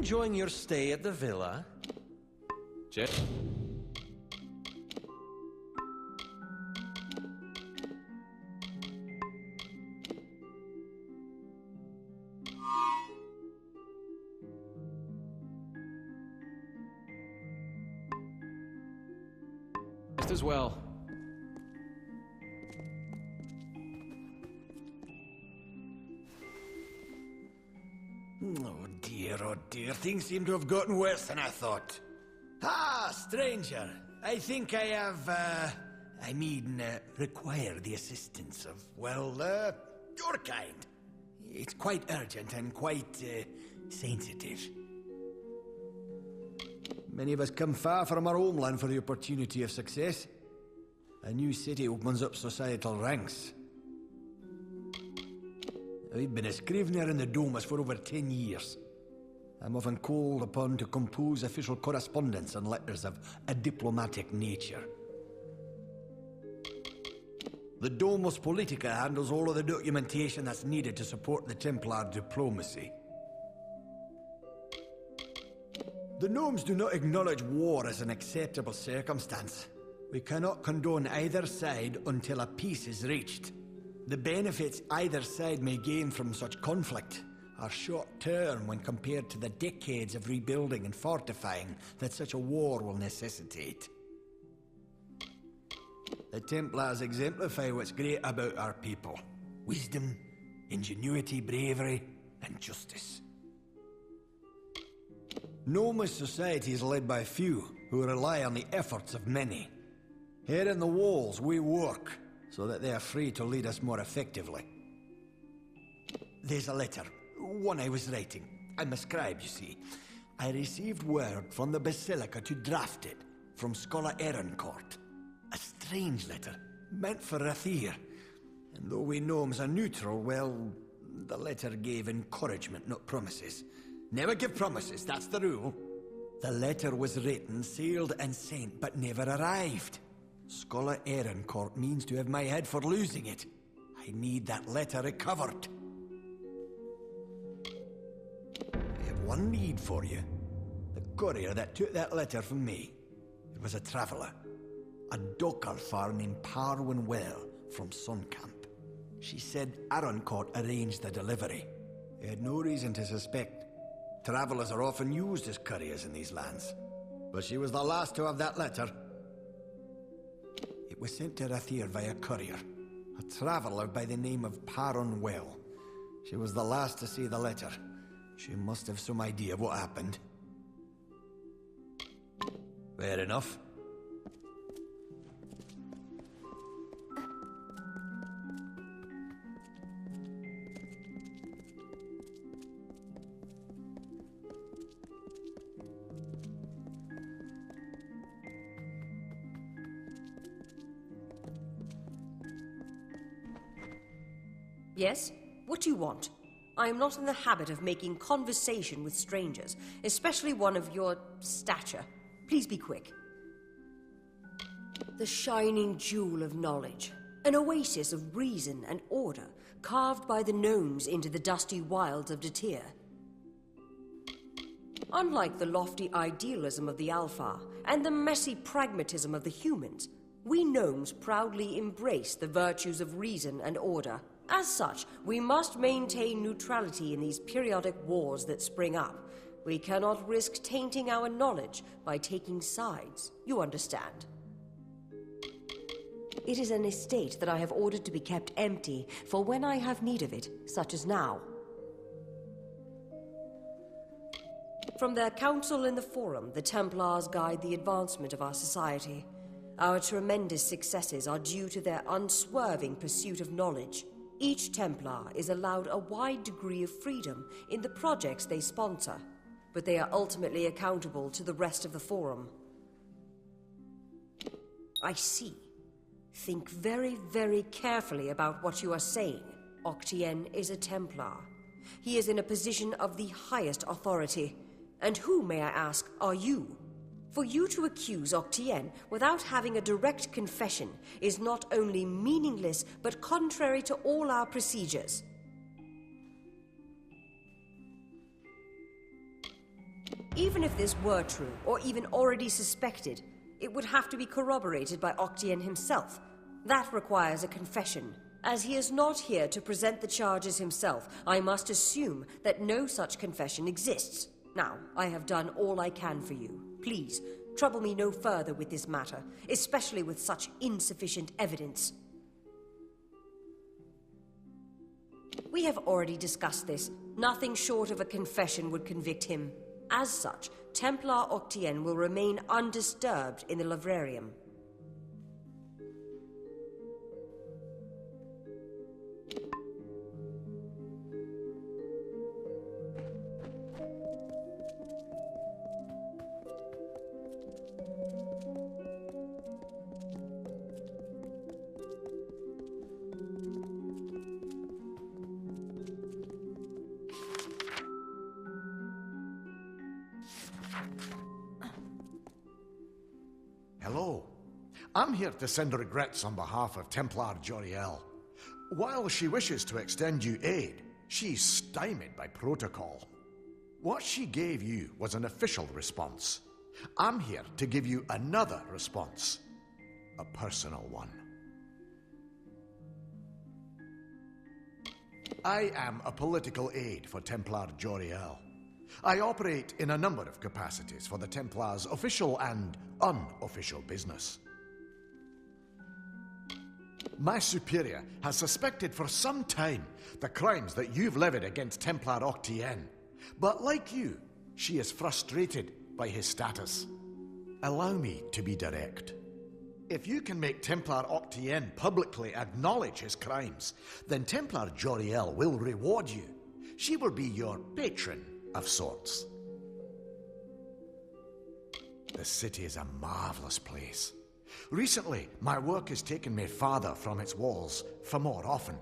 enjoying your stay at the villa? Just as well. Oh dear, things seem to have gotten worse than I thought. Ah, stranger, I think I have, require the assistance of, your kind. It's quite urgent and quite, sensitive. Many of us come far from our homeland for the opportunity of success. A new city opens up societal ranks. I've been a scrivener in the Domus for over 10 years. I'm often called upon to compose official correspondence and letters of a diplomatic nature. The Domus Politica handles all of the documentation that's needed to support the Templar diplomacy. The gnomes do not acknowledge war as an acceptable circumstance. We cannot condone either side until a peace is reached. The benefits either side may gain from such conflict are short-term when compared to the decades of rebuilding and fortifying that such a war will necessitate. The Templars exemplify what's great about our people. Wisdom, ingenuity, bravery, and justice. Gnomish society is led by few who rely on the efforts of many. Here in the walls, we work so that they are free to lead us more effectively. There's a letter, one I was writing. I'm a scribe, you see. I received word from the Basilica to draft it from Scholar Ehrencourt. A strange letter, meant for Rathir. And though we gnomes are neutral, well, the letter gave encouragement, not promises. Never give promises, that's the rule. The letter was written, sealed and sent, but never arrived. Scholar Ehrencourt means to have my head for losing it. I need that letter recovered. I have one need for you. The courier that took that letter from me. It was a traveller. A Dokalfar named Parwin Well from Suncamp. She said Ehrencourt arranged the delivery. I had no reason to suspect. Travellers are often used as couriers in these lands. But she was the last to have that letter. It was sent to Rathir via courier. A traveller by the name of Parwin Well. She was the last to see the letter. She must have some idea of what happened. Fair enough. Yes? What do you want? I am not in the habit of making conversation with strangers, especially one of your stature. Please be quick. The shining jewel of knowledge. An oasis of reason and order, carved by the gnomes into the dusty wilds of Datir. Unlike the lofty idealism of the Alpha and the messy pragmatism of the humans, we gnomes proudly embrace the virtues of reason and order. As such, we must maintain neutrality in these periodic wars that spring up. We cannot risk tainting our knowledge by taking sides. You understand? It is an estate that I have ordered to be kept empty for when I have need of it, such as now. From their council in the Forum, the Templars guide the advancement of our society. Our tremendous successes are due to their unswerving pursuit of knowledge. Each Templar is allowed a wide degree of freedom in the projects they sponsor, but they are ultimately accountable to the rest of the Forum. I see. Think very, very carefully about what you are saying. Octien is a Templar. He is in a position of the highest authority. And who, may I ask, are you? For you to accuse Octien without having a direct confession is not only meaningless, but contrary to all our procedures. Even if this were true, or even already suspected, it would have to be corroborated by Octien himself. That requires a confession. As he is not here to present the charges himself, I must assume that no such confession exists. Now, I have done all I can for you. Please, trouble me no further with this matter, especially with such insufficient evidence. We have already discussed this. Nothing short of a confession would convict him. As such, Templar Octien will remain undisturbed in the livrarium. Hello. I'm here to send regrets on behalf of Templar Joriel. While she wishes to extend you aid, she's stymied by protocol. What she gave you was an official response. I'm here to give you another response. A personal one. I am a political aide for Templar Joriel. I operate in a number of capacities for the Templars' official and unofficial business. My superior has suspected for some time the crimes that you've levied against Templar Octien. But like you, she is frustrated by his status. Allow me to be direct. If you can make Templar Octien publicly acknowledge his crimes, then Templar Joriel will reward you. She will be your patron of sorts. The city is a marvelous place. Recently, my work has taken me farther from its walls for more often,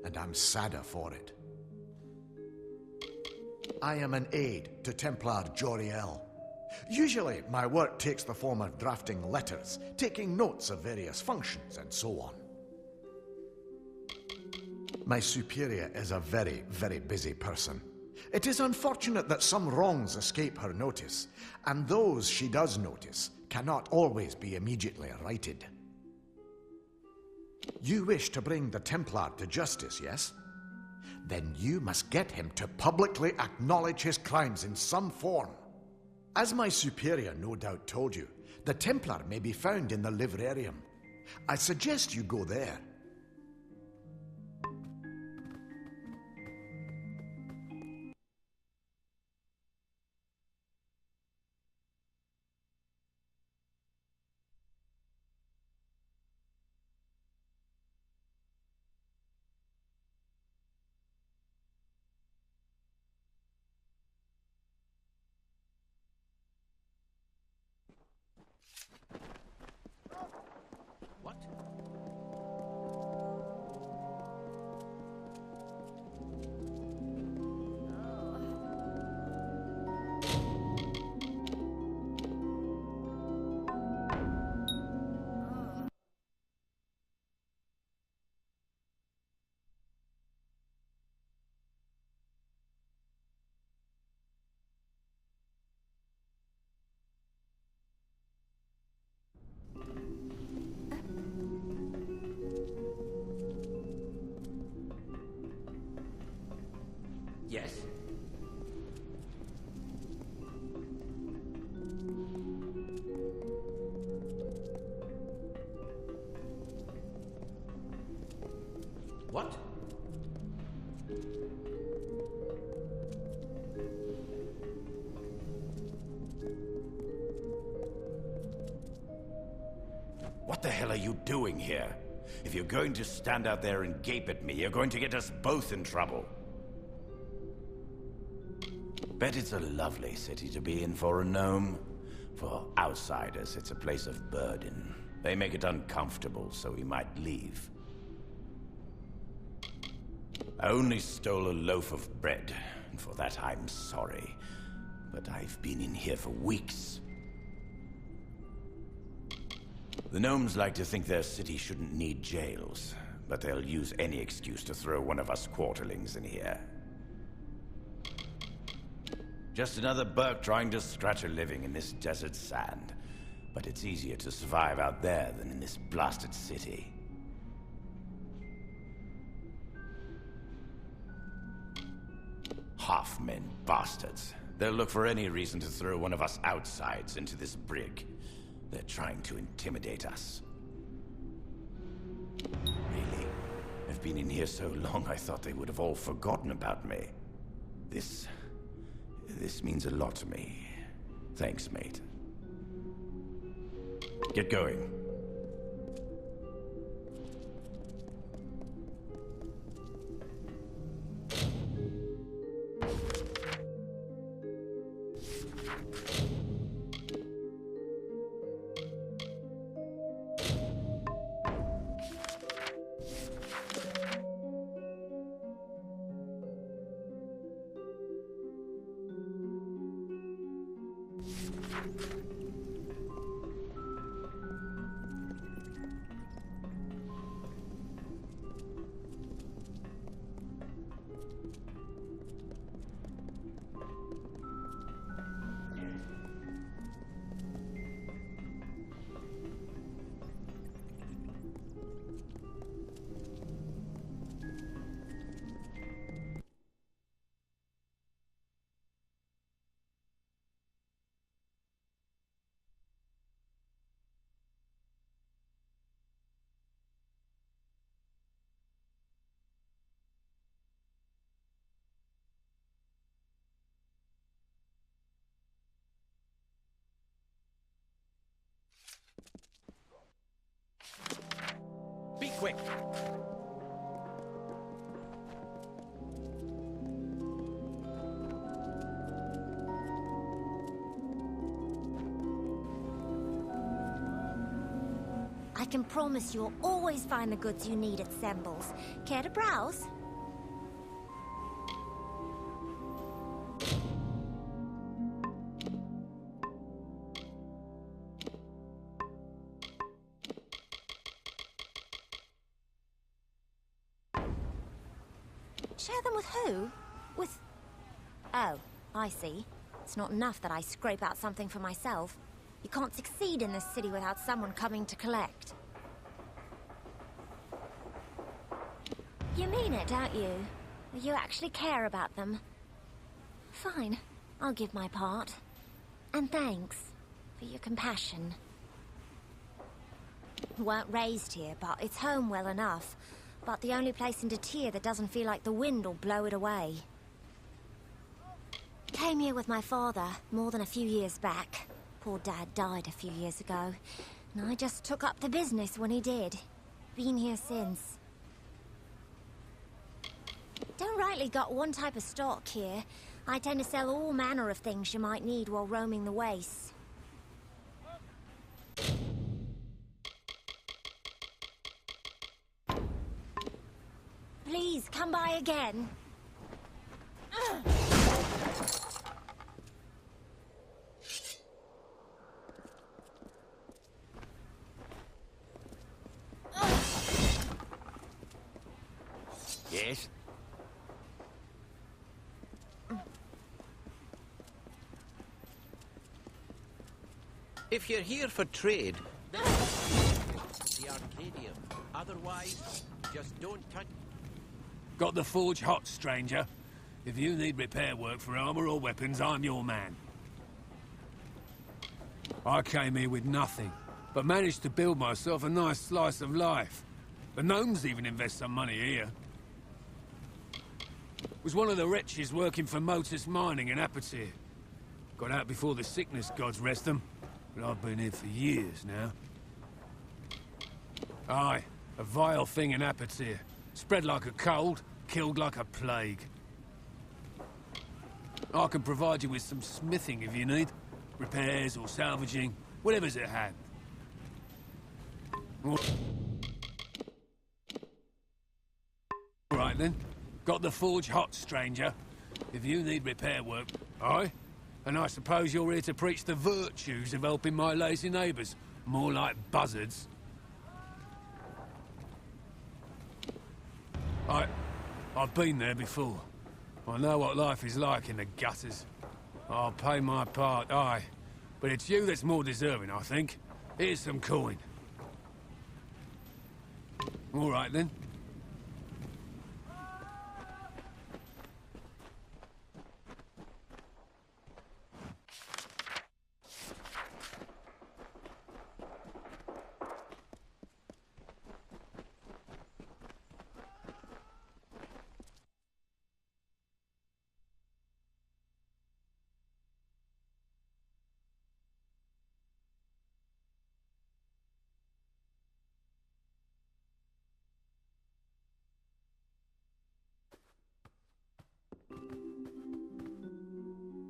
and I'm sadder for it. I am an aide to Templar Joriel. Usually, my work takes the form of drafting letters, taking notes of various functions, and so on. My superior is a very, very busy person. It is unfortunate that some wrongs escape her notice, and those she does notice cannot always be immediately righted. You wish to bring the Templar to justice, yes? Then you must get him to publicly acknowledge his crimes in some form. As my superior no doubt told you, the Templar may be found in the livrarium. I suggest you go there. Yes? What? What the hell are you doing here? If you're going to stand out there and gape at me, you're going to get us both in trouble. Bet it's a lovely city to be in for a gnome. For outsiders, it's a place of burden. They make it uncomfortable, so we might leave. I only stole a loaf of bread, and for that I'm sorry. But I've been in here for weeks. The gnomes like to think their city shouldn't need jails, but they'll use any excuse to throw one of us quarterlings in here. Just another Burke trying to scratch a living in this desert sand. But it's easier to survive out there than in this blasted city. Half-men bastards. They'll look for any reason to throw one of us outsides into this brig. They're trying to intimidate us. Really? I've been in here so long I thought they would have all forgotten about me. This means a lot to me. Thanks, mate. Get going. Be quick! I can promise you'll always find the goods you need at Semble's. Care to browse? Share them with who? With... Oh, I see. It's not enough that I scrape out something for myself. You can't succeed in this city without someone coming to collect. You mean it, don't you? You actually care about them. Fine, I'll give my part. And thanks for your compassion. Weren't raised here, but it's home well enough. But the only place in Detir that doesn't feel like the wind will blow it away. Came here with my father more than a few years back. Poor Dad died a few years ago, and I just took up the business when he did. Been here since. Don't rightly got one type of stock here. I tend to sell all manner of things you might need while roaming the wastes. Please, come by again. Yes? If you're here for trade, the Arcadium. Otherwise, just don't touch... Got the forge hot, stranger. If you need repair work for armor or weapons, I'm your man. I came here with nothing, but managed to build myself a nice slice of life. The gnomes even invest some money here. Was one of the wretches working for Motus Mining in Apatir. Got out before the sickness gods rest them, but I've been here for years now. Aye, a vile thing in Apatir. Spread like a cold, killed like a plague. I can provide you with some smithing if you need. Repairs or salvaging, whatever's at hand. All right then. Got the forge hot, stranger. If you need repair work, aye? And I suppose you're here to preach the virtues of helping my lazy neighbours. More like buzzards. I've been there before. I know what life is like in the gutters. I'll pay my part, aye. But it's you that's more deserving, I think. Here's some coin. All right, then.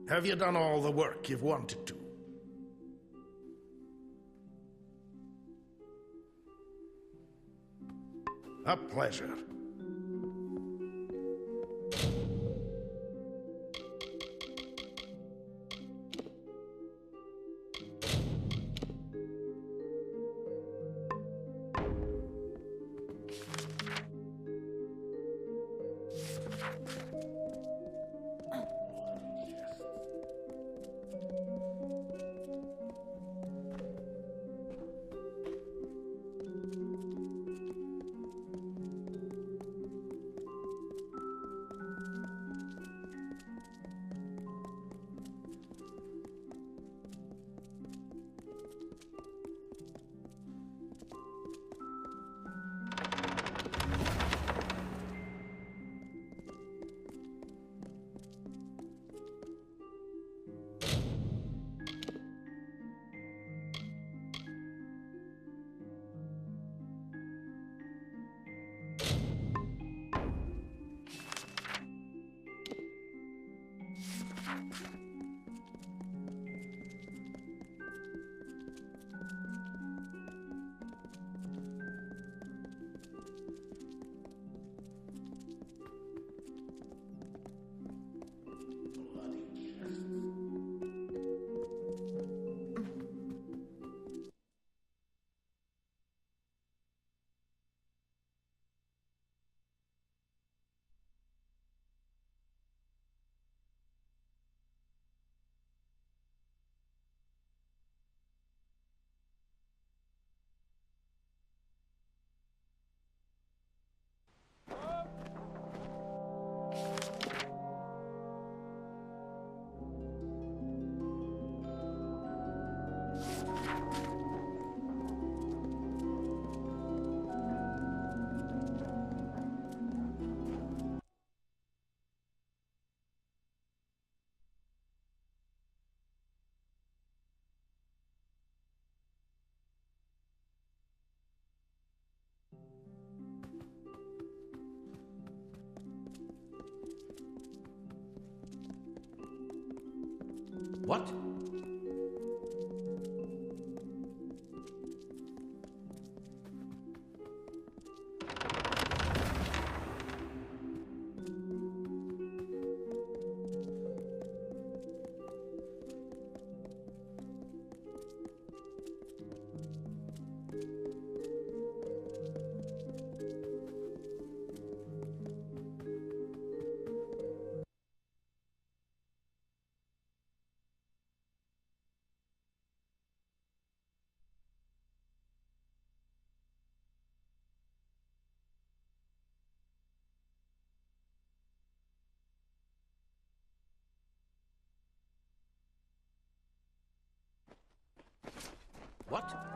Have you done all the work you've wanted to? A pleasure. What? What?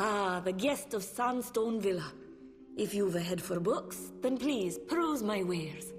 Ah, the guest of Sandstone Villa. If you've a head for books, then please peruse my wares.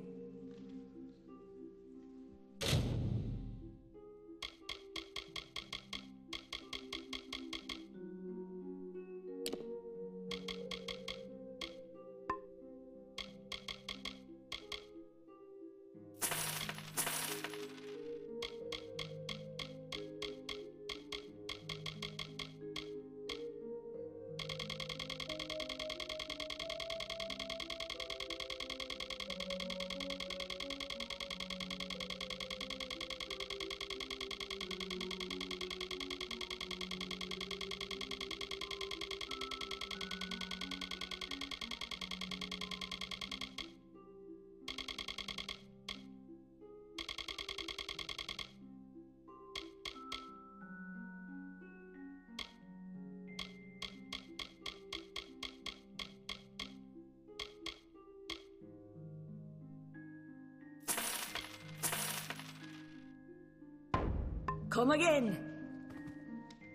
Come again.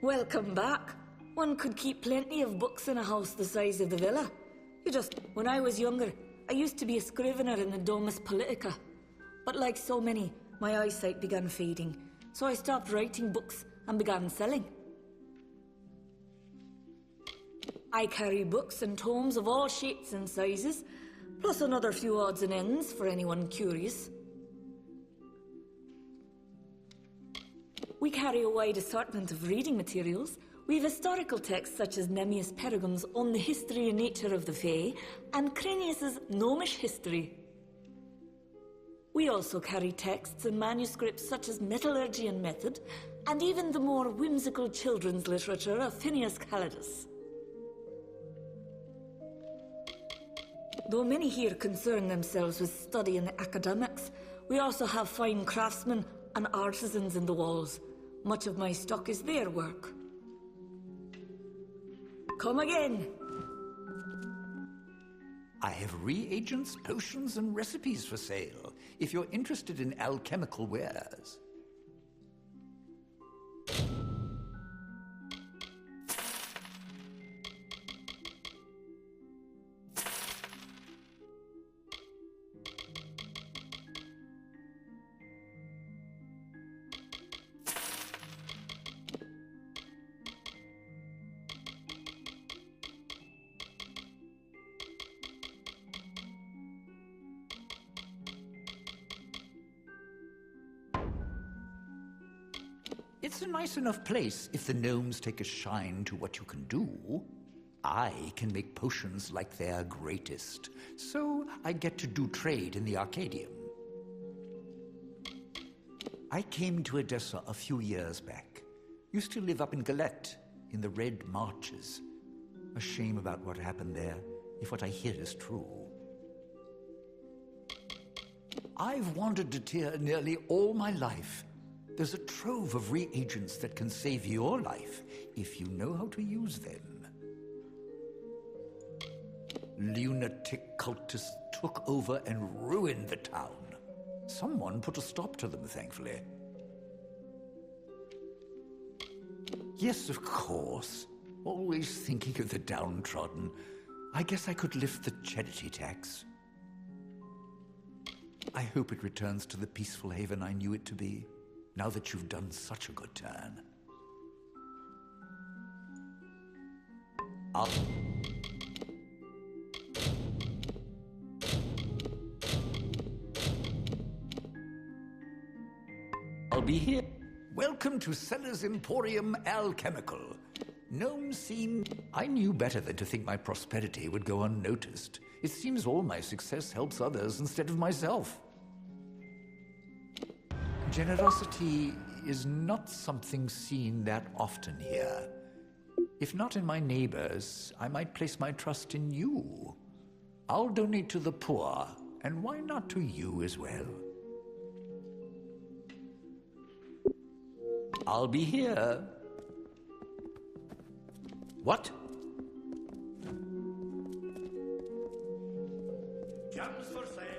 Welcome back. One could keep plenty of books in a house the size of the villa. When I was younger, I used to be a scrivener in the Domus Politica. But like so many, my eyesight began fading, so I stopped writing books and began selling. I carry books and tomes of all shapes and sizes, plus another few odds and ends for anyone curious. We carry a wide assortment of reading materials. We've historical texts such as Nemmius Pergam's On the History and Nature of the Fae, and Cranius's Gnomish History. We also carry texts and manuscripts such as Metallurgy and Method, and even the more whimsical children's literature of Phineas Calidus. Though many here concern themselves with study and academics, we also have fine craftsmen and artisans in the walls. Much of my stock is their work. Come again. I have reagents, potions, and recipes for sale, if you're interested in alchemical wares. It's a nice enough place if the gnomes take a shine to what you can do. I can make potions like their greatest, so I get to do trade in the Arcadium. I came to Edessa a few years back. Used to live up in Galette, in the Red Marches. A shame about what happened there, if what I hear is true. I've wandered to Tyr nearly all my life. There's a trove of reagents that can save your life, if you know how to use them. Lunatic cultists took over and ruined the town. Someone put a stop to them, thankfully. Yes, of course. Always thinking of the downtrodden. I guess I could lift the charity tax. I hope it returns to the peaceful haven I knew it to be, now that you've done such a good turn. I'll be here. Welcome to Seller's Emporium Alchemical. Gnomes seem... I knew better than to think my prosperity would go unnoticed. It seems all my success helps others instead of myself. Generosity is not something seen that often here. If not in my neighbors, I might place my trust in you. I'll donate to the poor, and why not to you as well? I'll be here. What? Gems for sale.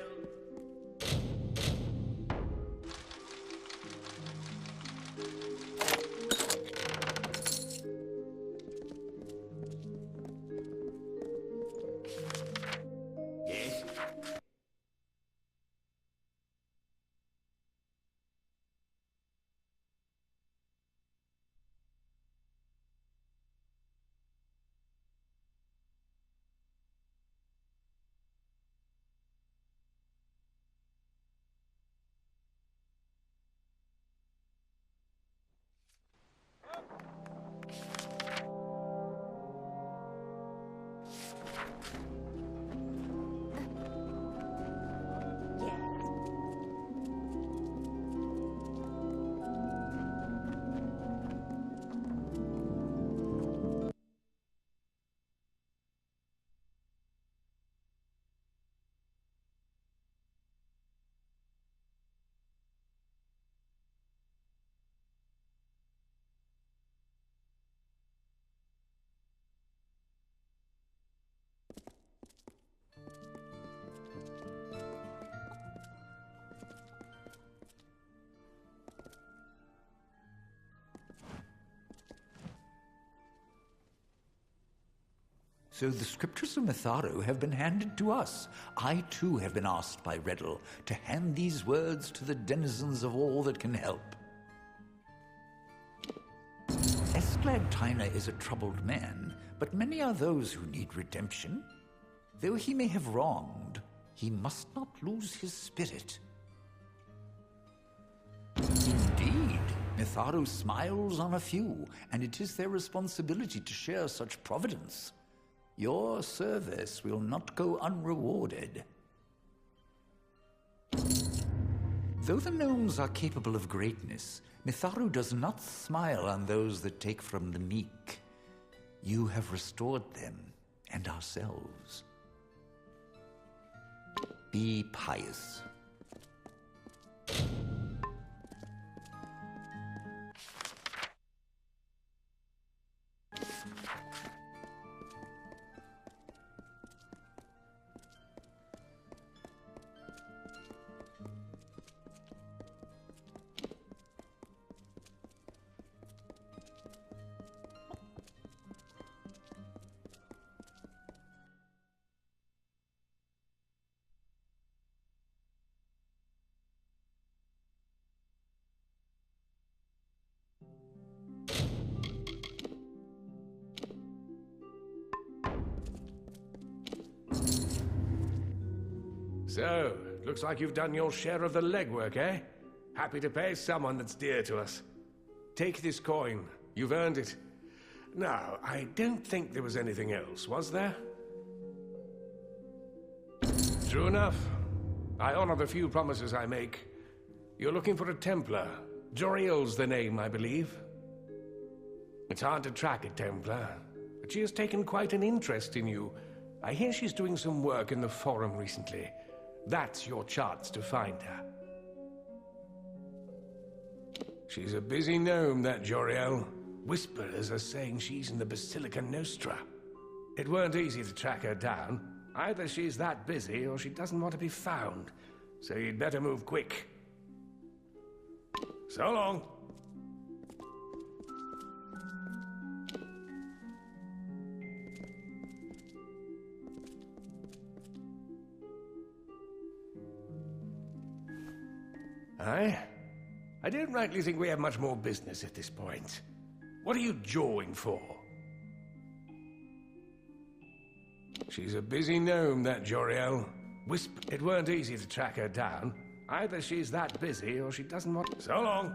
So the scriptures of Mitharu have been handed to us. I too have been asked by Reddle to hand these words to the denizens of all that can help. Esclad Tyner is a troubled man, but many are those who need redemption. Though he may have wronged, he must not lose his spirit. Indeed, Mitharu smiles on a few, and it is their responsibility to share such providence. Your service will not go unrewarded. Though the gnomes are capable of greatness, Mitharu does not smile on those that take from the meek. You have restored them, and ourselves. Be pious. So, looks like you've done your share of the legwork, eh? Happy to pay someone that's dear to us. Take this coin. You've earned it. Now, I don't think there was anything else, was there? True enough. I honor the few promises I make. You're looking for a Templar. Joriel's the name, I believe. It's hard to track a Templar, but she has taken quite an interest in you. I hear she's doing some work in the Forum recently. That's your chance to find her. She's a busy gnome, that Joriel. Whisperers are saying she's in the Basilica Nostra. It weren't easy to track her down. Either she's that busy, or she doesn't want to be found. So you'd better move quick. So long. I don't rightly think we have much more business at this point. What are you jawing for? She's a busy gnome, that Joriel. It weren't easy to track her down. Either she's that busy, or she doesn't want... So long!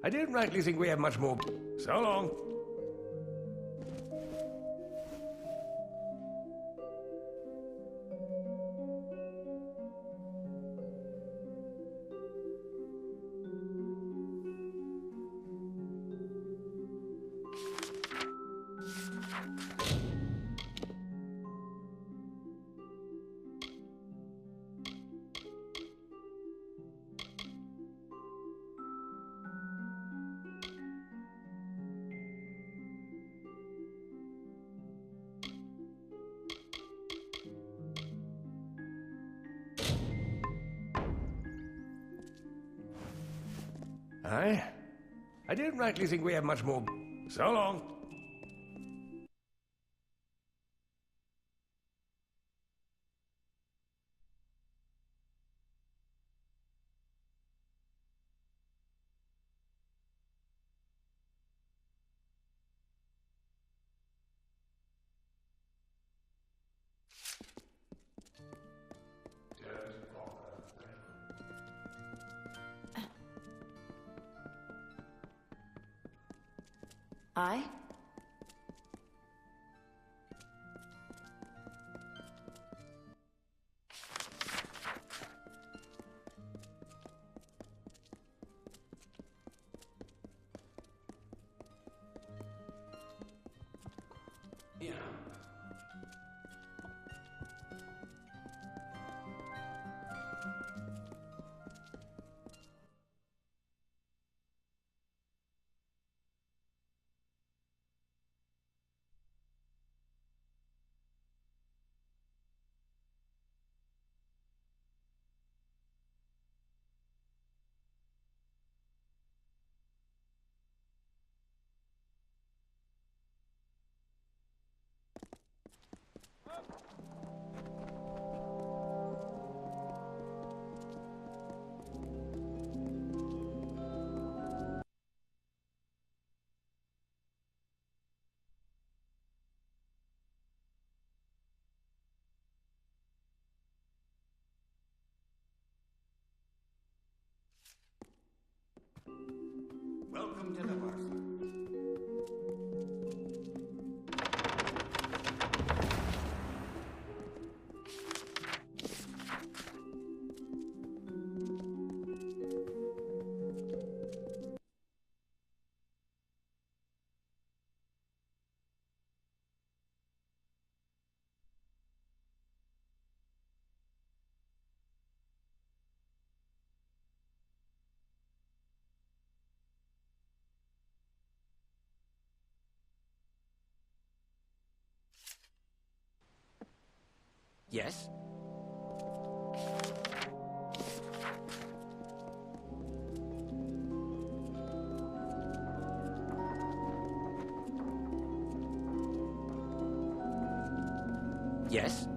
I don't rightly think we have much more... So long. I don't rightly think we have much more... So long. Aye? Yes? Yes?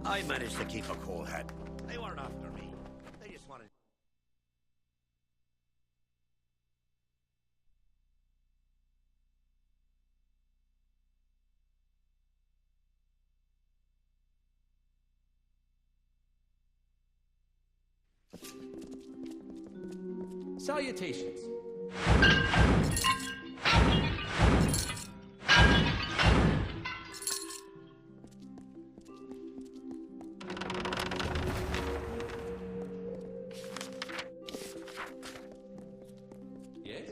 I managed to keep a cool head. They weren't after me. They just wanted... Salutations. Yes?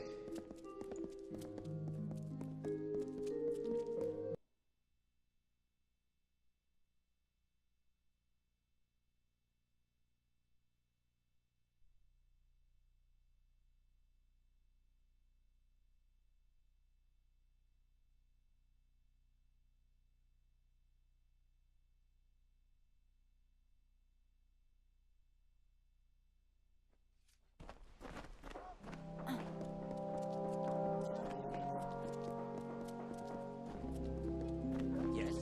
Yes?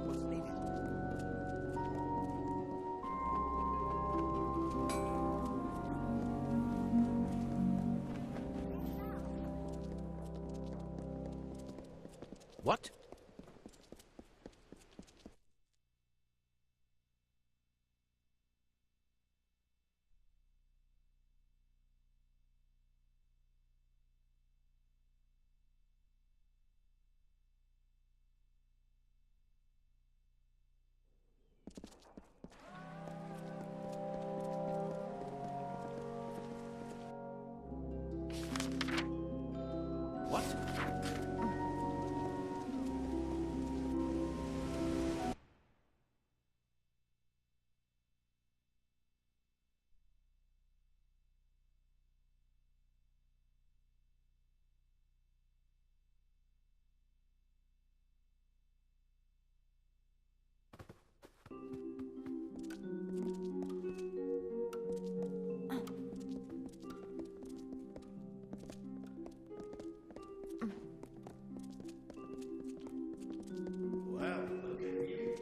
What's needed? What? What? Well, look at you.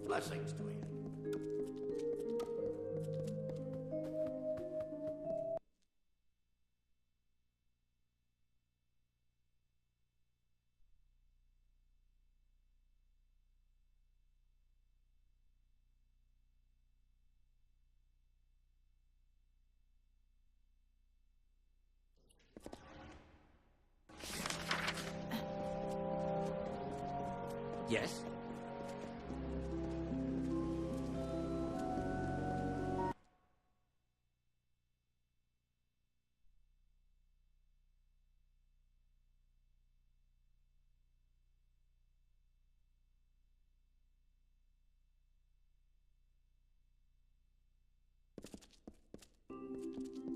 Blessings to you. Yes?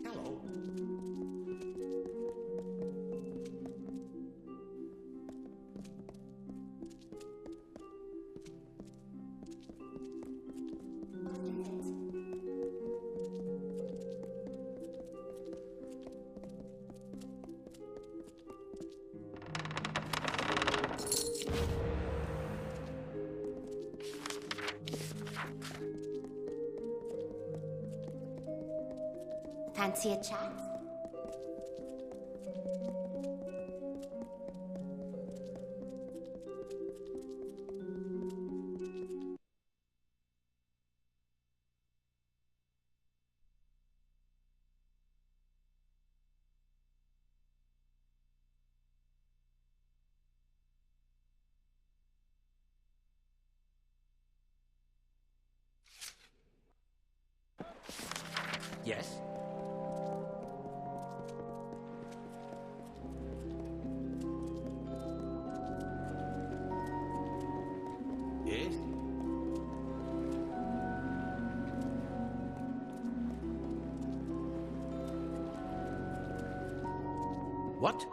Hello. Fancy a chat? Yes? Yes? What?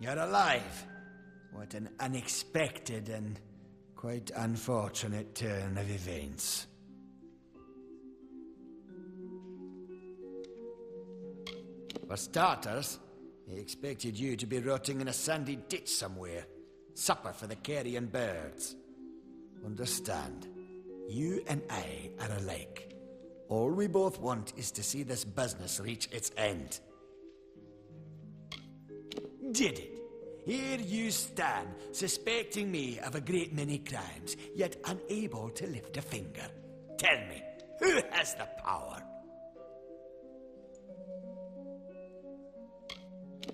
You're alive. What an unexpected and quite unfortunate turn of events. For starters, he expected you to be rotting in a sandy ditch somewhere. Supper for the carrion birds. Understand, you and I are alike. All we both want is to see this business reach its end. Did it? Here you stand, suspecting me of a great many crimes, yet unable to lift a finger. Tell me, who has the power?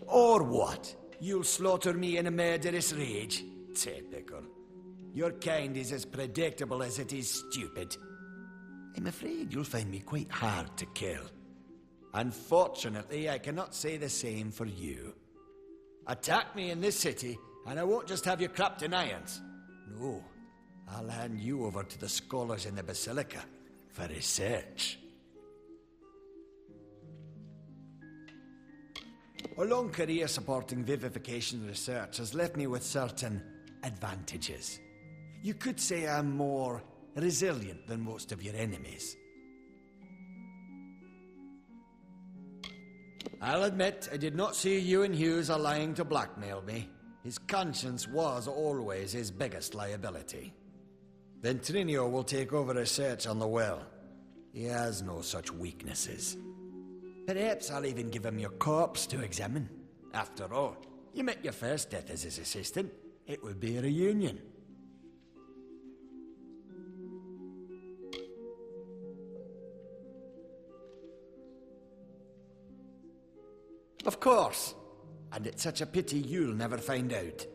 Or what? You'll slaughter me in a murderous rage? Typical. Your kind is as predictable as it is stupid. I'm afraid you'll find me quite hard to kill. Unfortunately, I cannot say the same for you. Attack me in this city, and I won't just have you clapped in irons. No, I'll hand you over to the scholars in the Basilica for research. A long career supporting vivification research has left me with certain advantages. You could say I'm more resilient than most of your enemies. I'll admit, I did not see you and Hughes are lying to blackmail me. His conscience was always his biggest liability. Ventrinio will take over research on the well. He has no such weaknesses. Perhaps I'll even give him your corpse to examine. After all, you met your first death as his assistant. It would be a reunion. Of course. And it's such a pity you'll never find out.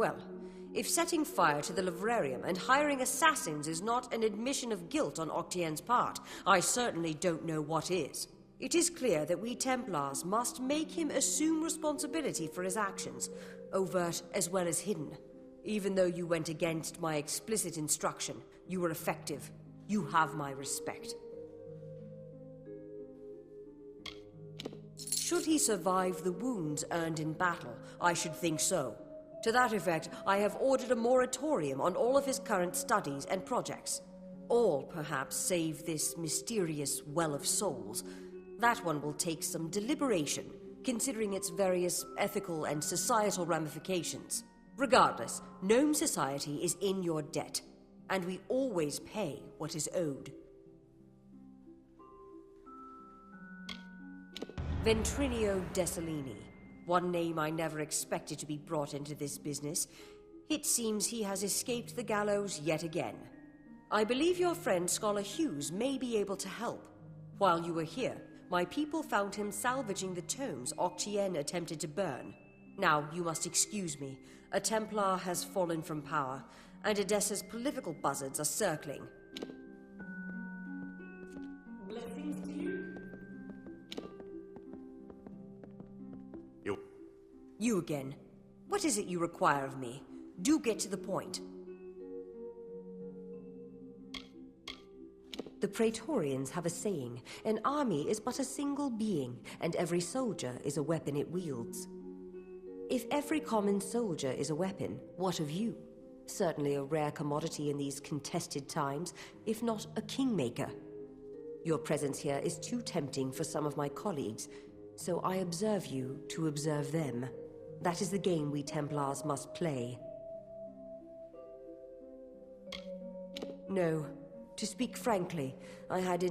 Well, if setting fire to the librarium and hiring assassins is not an admission of guilt on Octien's part, I certainly don't know what is. It is clear that we Templars must make him assume responsibility for his actions, overt as well as hidden. Even though you went against my explicit instruction, you were effective. You have my respect. Should he survive the wounds earned in battle, I should think so. To that effect, I have ordered a moratorium on all of his current studies and projects. All, perhaps, save this mysterious Well of Souls. That one will take some deliberation, considering its various ethical and societal ramifications. Regardless, Gnome Society is in your debt, and we always pay what is owed. Ventrinio Desalini. One name I never expected to be brought into this business. It seems he has escaped the gallows yet again. I believe your friend Scholar Hughes may be able to help. While you were here, my people found him salvaging the tomes Octien attempted to burn. Now, you must excuse me. A Templar has fallen from power, and Edessa's political buzzards are circling. Blessings to you. You again. What is it you require of me? Do get to the point. The Praetorians have a saying, an army is but a single being, and every soldier is a weapon it wields. If every common soldier is a weapon, what of you? Certainly a rare commodity in these contested times, if not a kingmaker. Your presence here is too tempting for some of my colleagues, so I observe you to observe them. That is the game we Templars must play. No. To speak frankly, I had